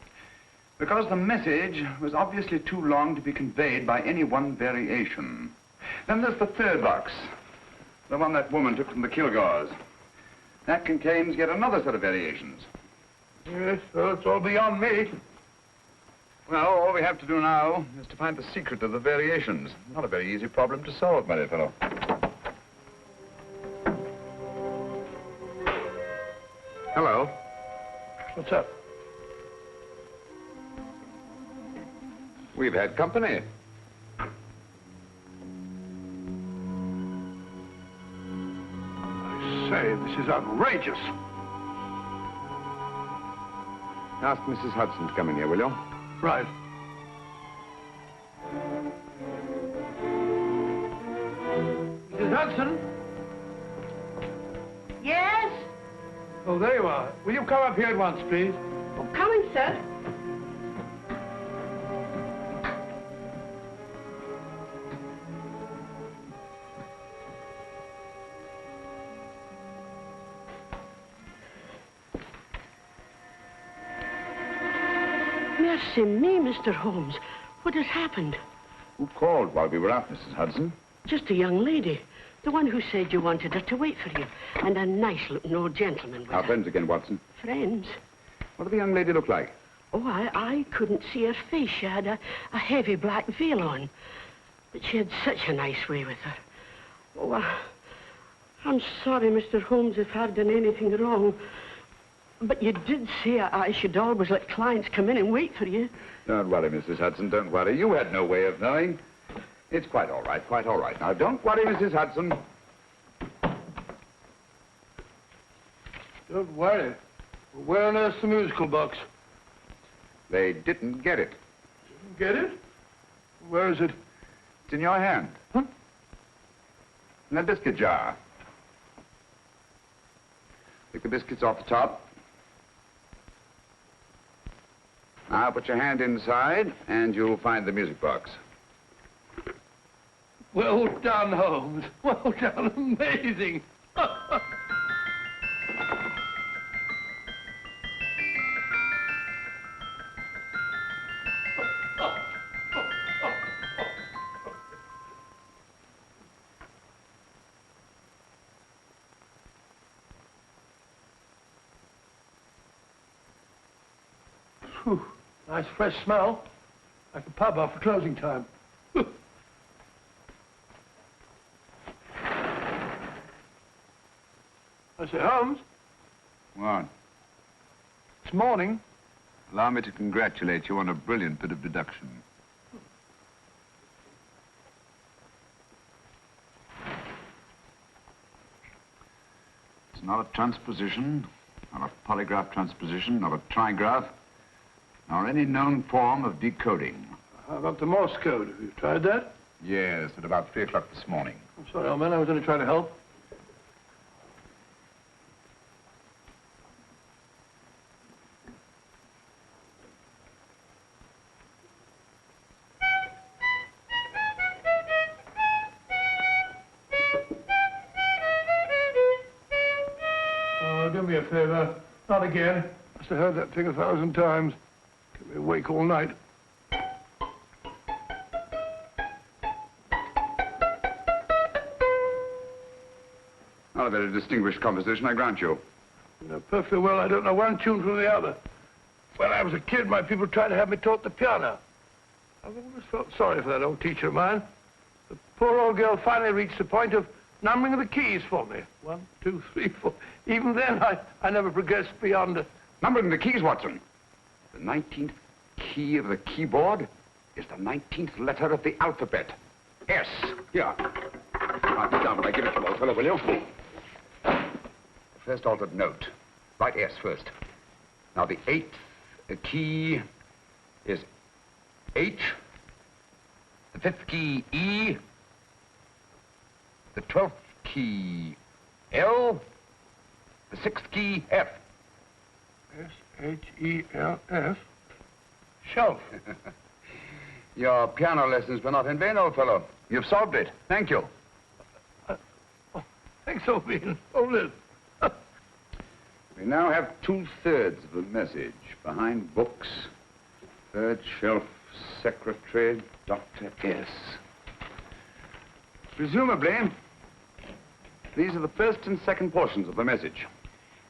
Because the message was obviously too long to be conveyed by any one variation. Then there's the 3rd box, the one that woman took from the Kilgores. That contains yet another set of variations. Yes, well, it's all beyond me. Well, all we have to do now is to find the secret of the variations. Not a very easy problem to solve, my dear fellow. Hello. What's up? We've had company. I say, this is outrageous. Ask Mrs. Hudson to come in here, will you? Right. Mrs. Hudson? Yes? Oh, there you are. Will you come up here at once, please? Oh, coming, sir. Mercy me, Mr. Holmes. What has happened? Who called while we were out, Mrs. Hudson? Just a young lady. The one who said you wanted her to wait for you. And a nice-looking old gentleman with Our her. friends again, Watson. Friends? What did the young lady look like? Oh, I couldn't see her face. She had a heavy black veil on. But she had such a nice way with her. Oh, I'm sorry, Mr. Holmes, if I've done anything wrong. But you did say I should always let clients come in and wait for you. Don't worry, Mrs. Hudson, don't worry. You had no way of knowing. It's quite all right, quite all right. Now, don't worry, Mrs. Hudson. Don't worry. Where on earth's the musical box? They didn't get it. Didn't get it? Where is it? It's in your hand. Huh? In that biscuit jar. Take the biscuits off the top. Now put your hand inside, and you'll find the music box. Well done, Holmes. Well done. Amazing. Whew. Nice fresh smell. Like a pub after closing time. I say, Holmes, What? it's morning. Allow me to congratulate you on a brilliant bit of deduction. It's not a transposition, not a polygraph transposition, not a trigraph, nor any known form of decoding. How about the Morse code? Have you tried that? Yes, at about 3 o'clock this morning. I'm sorry, old man. I was only trying to help. Oh, do me a favor. Not again. Must have heard that thing 1,000 times. Kept me awake all night. Not a very distinguished composition, I grant you. You know perfectly well I don't know one tune from the other. When I was a kid, my people tried to have me taught the piano. I've always felt sorry for that old teacher of mine. The poor old girl finally reached the point of numbering the keys for me. 1, 2, 3, 4. Even then, I never progressed beyond... Numbering the keys, Watson. The 19th key of the keyboard is the 19th letter of the alphabet. S. Here. Write it down when I give it to you, old fellow, will you? First altered note. Write S first. Now, the 8th key is H. The 5th key, E. The 12th key, L. The 6th key, F. S-H-E-L-F. Shelf. Your piano lessons were not in vain, old fellow. You've solved it. Thank you. Thanks, old bean. Hold it. We now have 2/3 of the message. Behind books, third shelf, secretary, Dr. S. Presumably, these are the first and second portions of the message.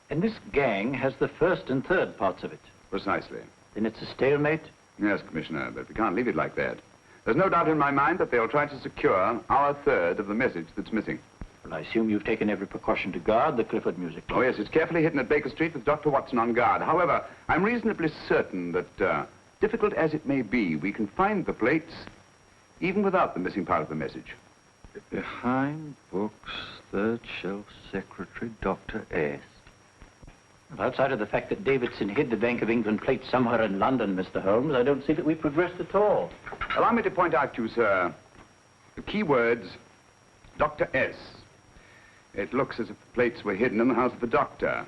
And this gang has the first and third parts of it. Precisely. Then it's a stalemate? Yes, Commissioner, but we can't leave it like that. There's no doubt in my mind that they'll try to secure our third of the message that's missing. Well, I assume you've taken every precaution to guard the Clifford music box. Oh, yes, it's carefully hidden at Baker Street with Dr. Watson on guard. However, I'm reasonably certain that, difficult as it may be, we can find the plates even without the missing part of the message. Behind books, third shelf, secretary, Dr. S. Well, outside of the fact that Davidson hid the Bank of England plate somewhere in London, Mr. Holmes, I don't see that we've progressed at all. Allow me to point out to you, sir, the key words, Dr. S. It looks as if the plates were hidden in the house of the doctor.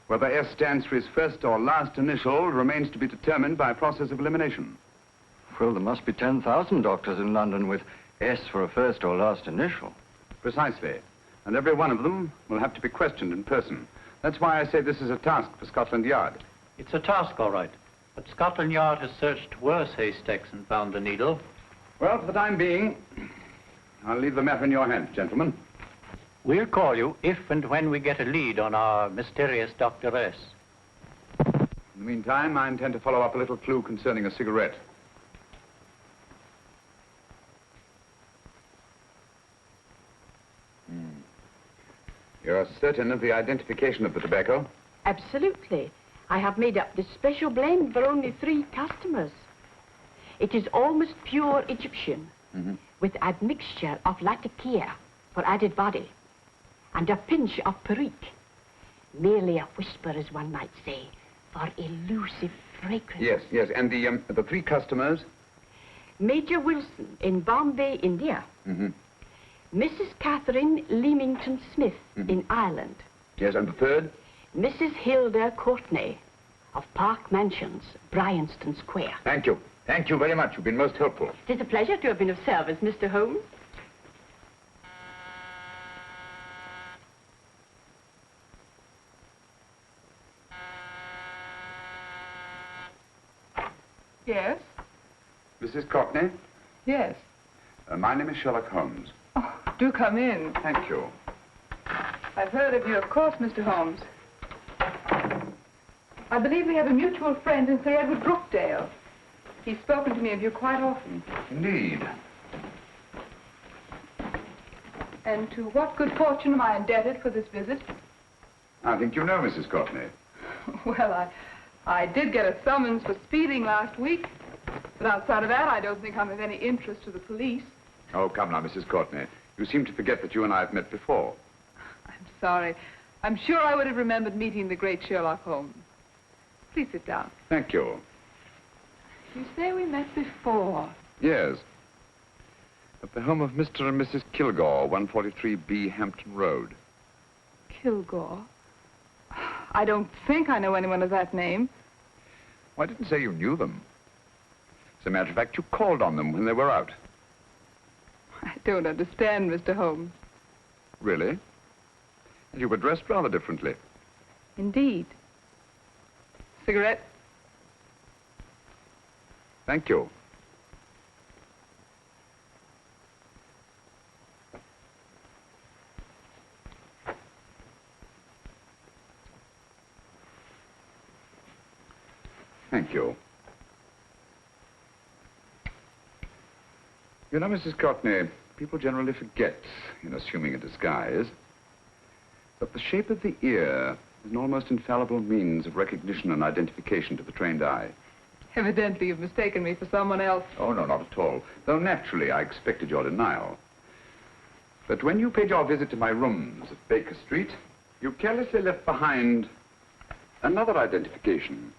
Whether S stands for his first or last initial remains to be determined by a process of elimination. Well, there must be 10,000 doctors in London with S for a first or last initial. Precisely. And every one of them will have to be questioned in person. That's why I say this is a task for Scotland Yard. It's a task, all right. But Scotland Yard has searched worse haystacks and found the needle. Well, for the time being, I'll leave the matter in your hands, gentlemen. We'll call you if and when we get a lead on our mysterious Dr. S. In the meantime, I intend to follow up a little clue concerning a cigarette. You're certain of the identification of the tobacco? Absolutely. I have made up this special blend for only 3 customers. It is almost pure Egyptian, with admixture of latakia for added body, and a pinch of perique. Merely a whisper, as one might say, for elusive fragrance. Yes, yes. And the 3 customers? Major Wilson in Bombay, India. Mrs. Catherine Leamington Smith in Ireland. Yes, and the 3rd? Mrs. Hilda Courtney of Park Mansions, Bryanston Square. Thank you. Thank you very much. You've been most helpful. It is a pleasure to have been of service, Mr. Holmes. Yes? Mrs. Courtney? Yes. My name is Sherlock Holmes. Oh, do come in. Thank you. I've heard of you, of course, Mr. Holmes. I believe we have a mutual friend in Sir Edward Brookdale. He's spoken to me of you quite often. Indeed. And to what good fortune am I indebted for this visit? I think you know Mrs. Courtney. Well, I did get a summons for speeding last week. But outside of that, I don't think I'm of any interest to the police. Oh, come now, Mrs. Courtney. You seem to forget that you and I have met before. I'm sorry. I'm sure I would have remembered meeting the great Sherlock Holmes. Please sit down. Thank you. You say we met before. Yes. At the home of Mr. and Mrs. Kilgore, 143B Hampton Road. Kilgore? I don't think I know anyone of that name. Well, I didn't say you knew them. As a matter of fact, you called on them when they were out. I don't understand, Mr. Holmes. Really? And you were dressed rather differently. Indeed. Cigarette? Thank you. Thank you. You know, Mrs. Courtney, people generally forget, in assuming a disguise, that the shape of the ear is an almost infallible means of recognition and identification to the trained eye. Evidently, you've mistaken me for someone else. Oh, no, not at all. Though naturally, I expected your denial. But when you paid your visit to my rooms at Baker Street, you carelessly left behind another identification.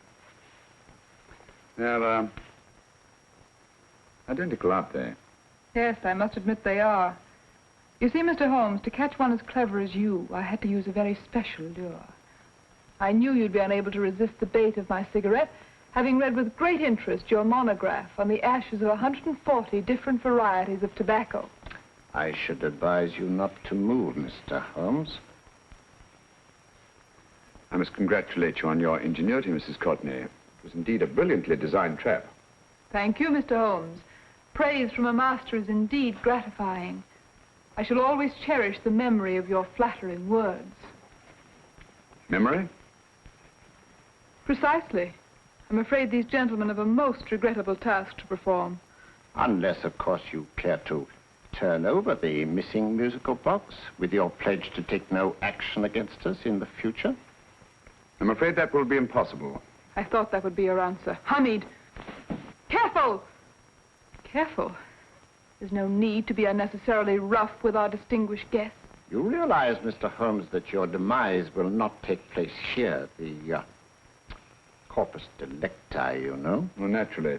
They're, identical, aren't they? Yes, I must admit they are. You see, Mr. Holmes, to catch one as clever as you, I had to use a very special lure. I knew you'd be unable to resist the bait of my cigarette, having read with great interest your monograph on the ashes of 140 different varieties of tobacco. I should advise you not to move, Mr. Holmes. I must congratulate you on your ingenuity, Mrs. Courtney. It was indeed a brilliantly designed trap. Thank you, Mr. Holmes. Praise from a master is indeed gratifying. I shall always cherish the memory of your flattering words. Memory? Precisely. I'm afraid these gentlemen have a most regrettable task to perform. Unless, of course, you care to turn over the missing musical box with your pledge to take no action against us in the future. I'm afraid that will be impossible. I thought that would be your answer. Hamid! Careful! Careful. There's no need to be unnecessarily rough with our distinguished guests. You realize, Mr. Holmes, that your demise will not take place here. The corpus delicti, you know. Well, naturally.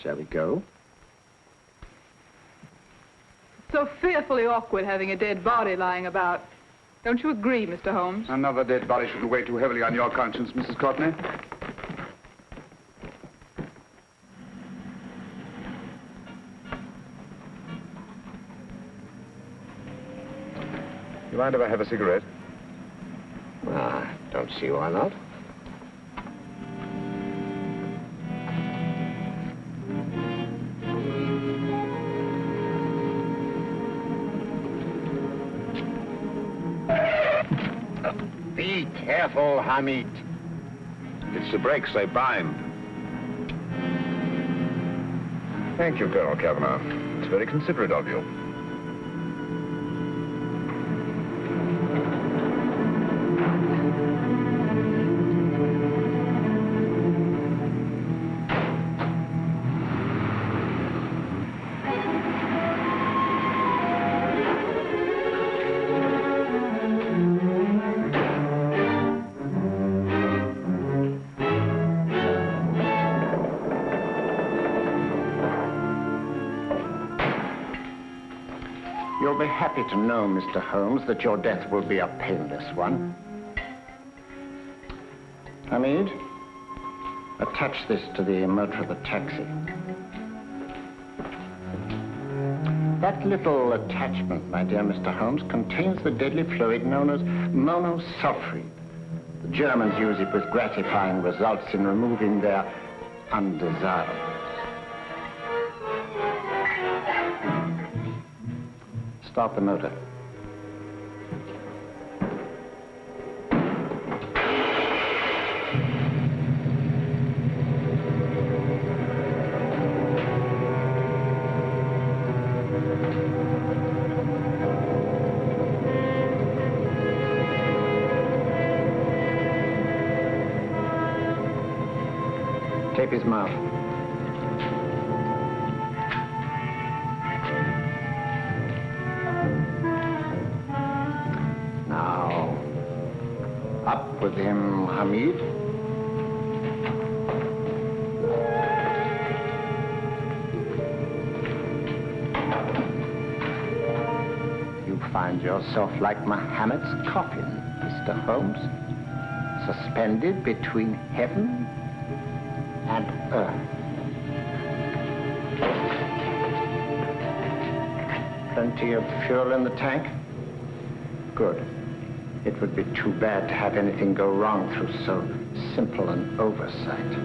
Shall we go? It's so fearfully awkward having a dead body lying about. Don't you agree, Mr. Holmes? Another dead body shouldn't weigh too heavily on your conscience, Mrs. Courtney. You mind if I have a cigarette? Don't see why not. Be careful, Hamid. It's the brakes, they bind. Thank you, Colonel Kavanagh. It's very considerate of you. You'll be happy to know, Mr. Holmes, that your death will be a painless one. Hamid, attach this to the motor of the taxi. That little attachment, my dear Mr. Holmes, contains the deadly fluid known as monosulfide. The Germans use it with gratifying results in removing their undesirables. Start the motor. Tape his mouth. Up with him, Hamid. You find yourself like Muhammad's coffin, Mr. Holmes, suspended between heaven and earth. Plenty of fuel in the tank? Good. It would be too bad to have anything go wrong through so simple an oversight.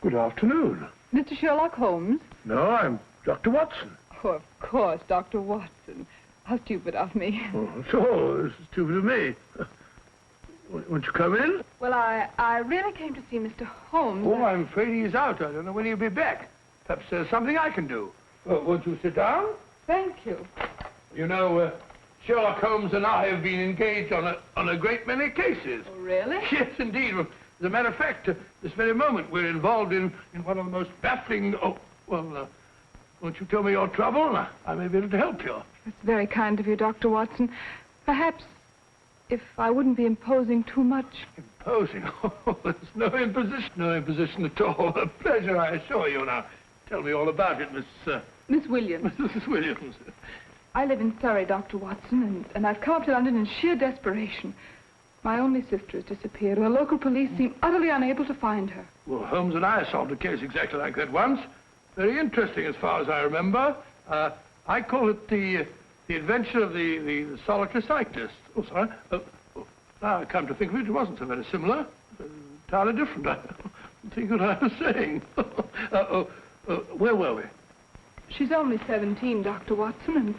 Good afternoon. Mr. Sherlock Holmes? No, I'm Dr. Watson. Oh, of course, Dr. Watson. How stupid of me. Oh, so stupid of me. Won't you come in? Well, I really came to see Mr. Holmes. Oh, I'm afraid he's out. I don't know when he'll be back. Perhaps there's something I can do. Won't you sit down? Thank you. You know, Sherlock Holmes and I have been engaged on a great many cases. Oh, really? Yes, indeed. As a matter of fact, this very moment, we're involved in one of the most baffling... Oh, well, won't you tell me your trouble? I may be able to help you. That's very kind of you, Dr. Watson. Perhaps if I wouldn't be imposing too much. Imposing? Oh, there's no imposition at all. A pleasure, I assure you. Now, tell me all about it, Miss Williams. Mrs. Williams. I live in Surrey, Dr. Watson, and I've come up to London in sheer desperation. My only sister has disappeared, and the local police seem utterly unable to find her. Well, Holmes and I solved a case exactly like that once. Very interesting as far as I remember. I call it the adventure of the solitary cyclist. Oh, sorry. Now I come to think of it, it wasn't so very similar. Entirely different. I don't think what I was saying. Where were we? She's only 17, Dr. Watson, and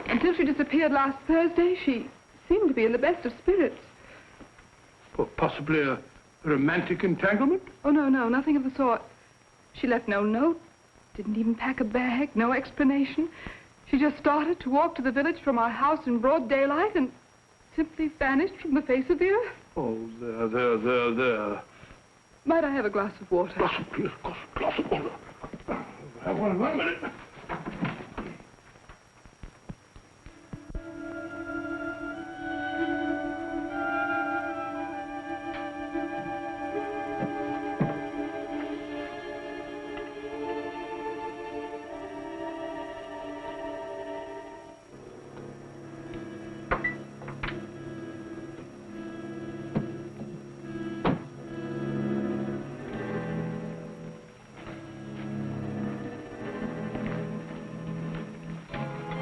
until she disappeared last Thursday, she seemed to be in the best of spirits. Well, possibly a romantic entanglement? Oh, no, nothing of the sort. She left no note, didn't even pack a bag, no explanation. She just started to walk to the village from our house in broad daylight and simply vanished from the face of the earth. Oh, there. Might I have a glass of water? Glass of water. Have one in 1 minute.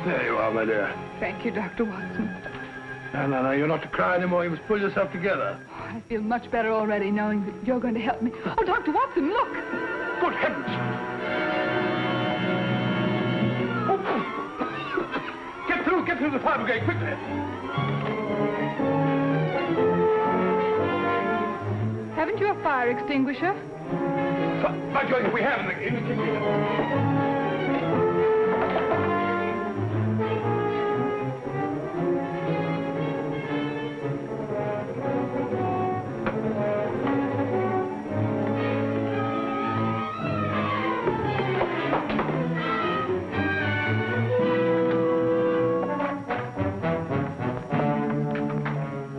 There you are, my dear. Thank you, Dr. Watson. No, you're not to cry anymore. You must pull yourself together. Oh, I feel much better already knowing that you're going to help me. Oh, Dr. Watson, look! Good heavens! Get through the fire brigade, quickly! Haven't you a fire extinguisher? By Jove, we have in the kitchen.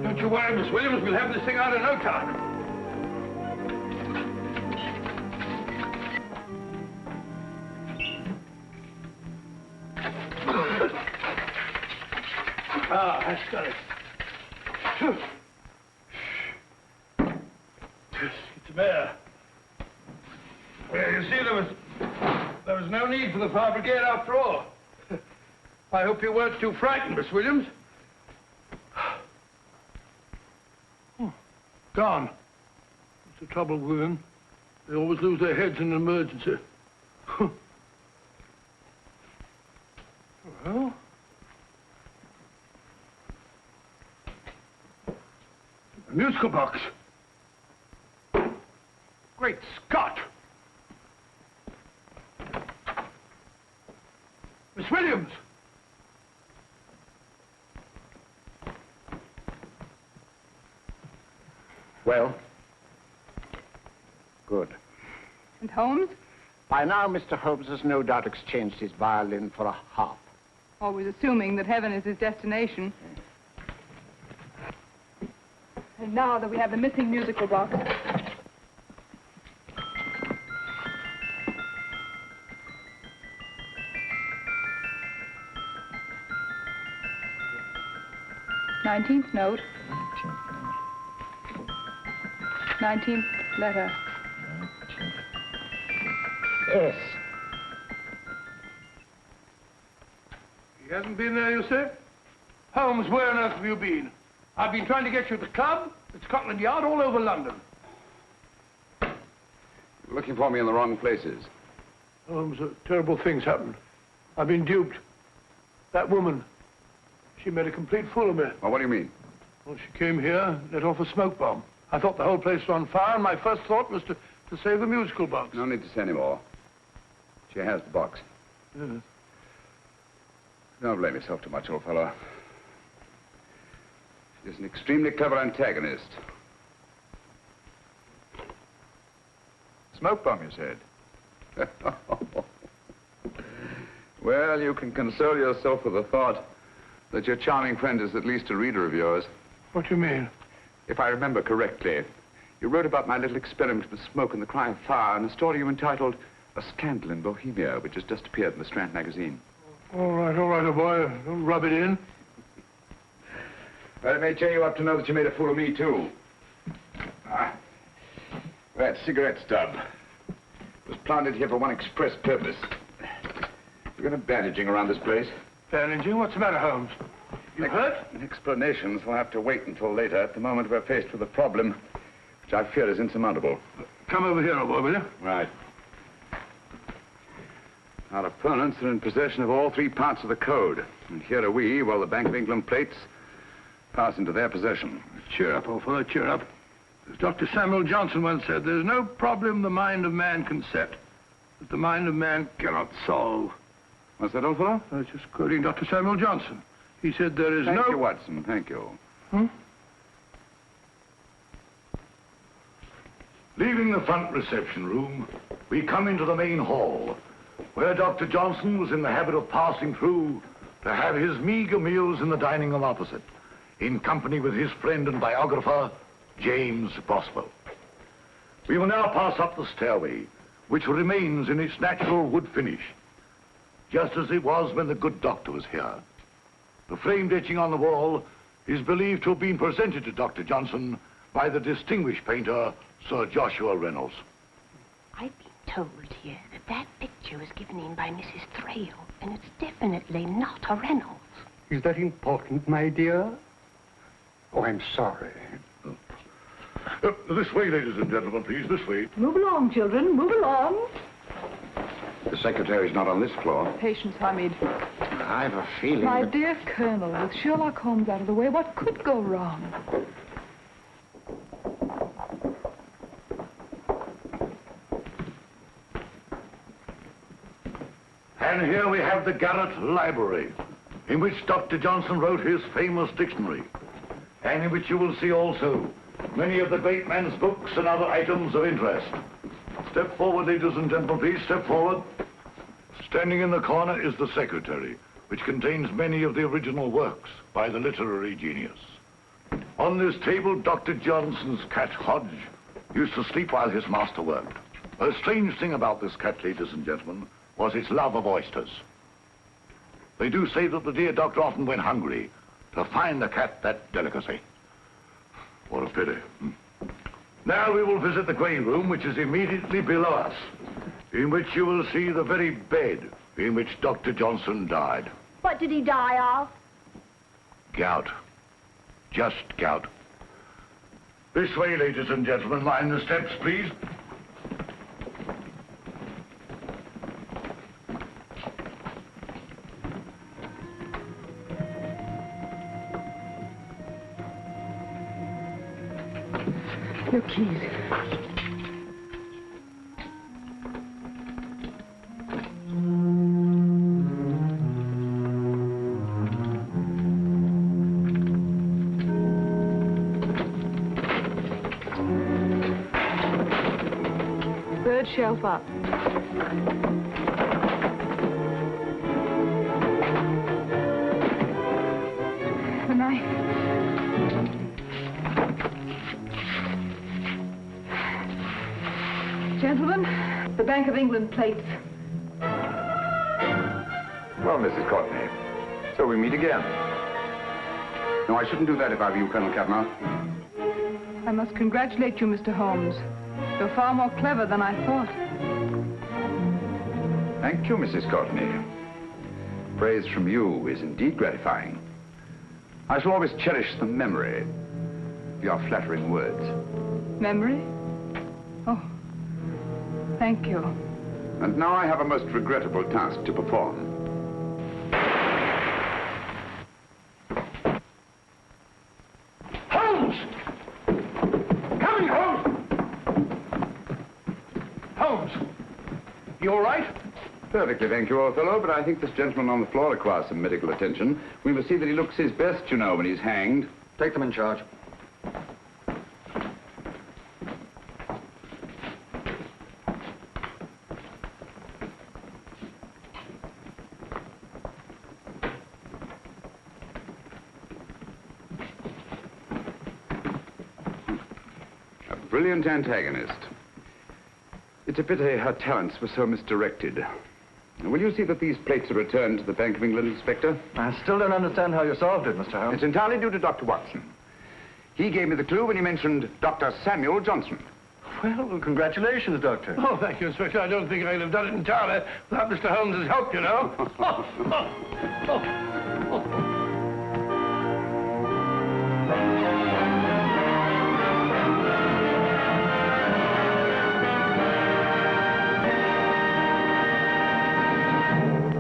Don't you worry, Miss Williams. We'll have this thing out in no time. That's got it. It's there. Well, you see, there was no need for the fire brigade after all. I hope you weren't too frightened, Miss Williams. Gone. That's the trouble with them. They always lose their heads in an emergency. Well... a musical box. Great Scott! Miss Williams! Well? Good. And Holmes? By now, Mr. Holmes has no doubt exchanged his violin for a harp. Always assuming that heaven is his destination. And now that we have the missing musical box... "19th note. 19th letter." Yes. He hasn't been there, you say? Holmes, where on earth have you been? I've been trying to get you at the club, at Scotland Yard, all over London. You're looking for me in the wrong places. Holmes, terrible things happened. I've been duped. That woman, she made a complete fool of me. Well, what do you mean? Well, she came here, let off a smoke bomb. I thought the whole place was on fire, and my first thought was to save the musical box. No need to say any more. She has the box. Yes. Don't blame yourself too much, old fellow. She's an extremely clever antagonist. Smoke bomb, you said? Well, you can console yourself with the thought that your charming friend is at least a reader of yours. What do you mean? If I remember correctly, you wrote about my little experiment with smoke and the cry of fire in a story you entitled A Scandal in Bohemia, which has just appeared in the Strand magazine. All right, old boy. Don't rub it in. Well, it may cheer you up to know that you made a fool of me, too. That cigarette stub was planted here for one express purpose. We're going to bandaging around this place. Bandaging? What's the matter, Holmes? You hurt? Explanations will have to wait until later. At the moment, we're faced with a problem which I fear is insurmountable. Come over here, old boy, will you? Right. Our opponents are in possession of all 3 parts of the code. And here are we, while the Bank of England plates pass into their possession. Cheer up, old fellow, cheer up. As Dr. Samuel Johnson once said, there's no problem the mind of man can set that the mind of man cannot solve. What's that, old fellow? I was just quoting Dr. Samuel Johnson. He said there is Thank you, Watson. Thank you. Leaving the front reception room, we come into the main hall, where Dr. Johnson was in the habit of passing through to have his meager meals in the dining room opposite, in company with his friend and biographer, James Boswell. We will now pass up the stairway, which remains in its natural wood finish, just as it was when the good doctor was here. The framed etching on the wall is believed to have been presented to Dr. Johnson by the distinguished painter, Sir Joshua Reynolds. I've been told here that that picture was given in by Mrs. Thrale, and it's definitely not a Reynolds. Is that important, my dear? Oh, I'm sorry. This way, ladies and gentlemen, please, this way. Move along, children, move along. The secretary's not on this floor. Patience, Hamid. I've a feeling My that... dear Colonel, with Sherlock Holmes out of the way, what could go wrong? And here we have the Garrett Library, in which Dr. Johnson wrote his famous dictionary, and in which you will see also many of the great man's books and other items of interest. Step forward, ladies and gentlemen, please, step forward. Standing in the corner is the secretary, which contains many of the original works by the literary genius. On this table, Dr. Johnson's cat, Hodge, used to sleep while his master worked. A strange thing about this cat, ladies and gentlemen, was its love of oysters. They do say that the dear doctor often went hungry to find the cat that delicacy. What a pity. Now we will visit the grey room, which is immediately below us, in which you will see the very bed in which Dr. Johnson died. What did he die of? Gout. Just gout. This way, ladies and gentlemen. Mind the steps, please. Your keys. Third shelf up. The knife. Gentlemen, the Bank of England plates. Well, Mrs. Courtney, so we meet again. No, I shouldn't do that if I were you, Colonel Cavanaugh. I must congratulate you, Mr. Holmes. You're far more clever than I thought. Thank you, Mrs. Courtney. Praise from you is indeed gratifying. I shall always cherish the memory of your flattering words. Memory? Oh, thank you. And now I have a most regrettable task to perform. Holmes! Coming, Holmes! Holmes! You all right? Perfectly, thank you, old fellow, but I think this gentleman on the floor requires some medical attention. We must see that he looks his best, you know, when he's hanged. Take them in charge. A brilliant antagonist. It's a pity her talents were so misdirected. Will you see that these plates are returned to the Bank of England, Inspector? I still don't understand how you solved it, Mr. Holmes. It's entirely due to Dr. Watson. He gave me the clue when he mentioned Dr. Samuel Johnson. Well, congratulations, Doctor. Oh, thank you, Inspector. I don't think I'd have done it entirely without Mr. Holmes' help, you know.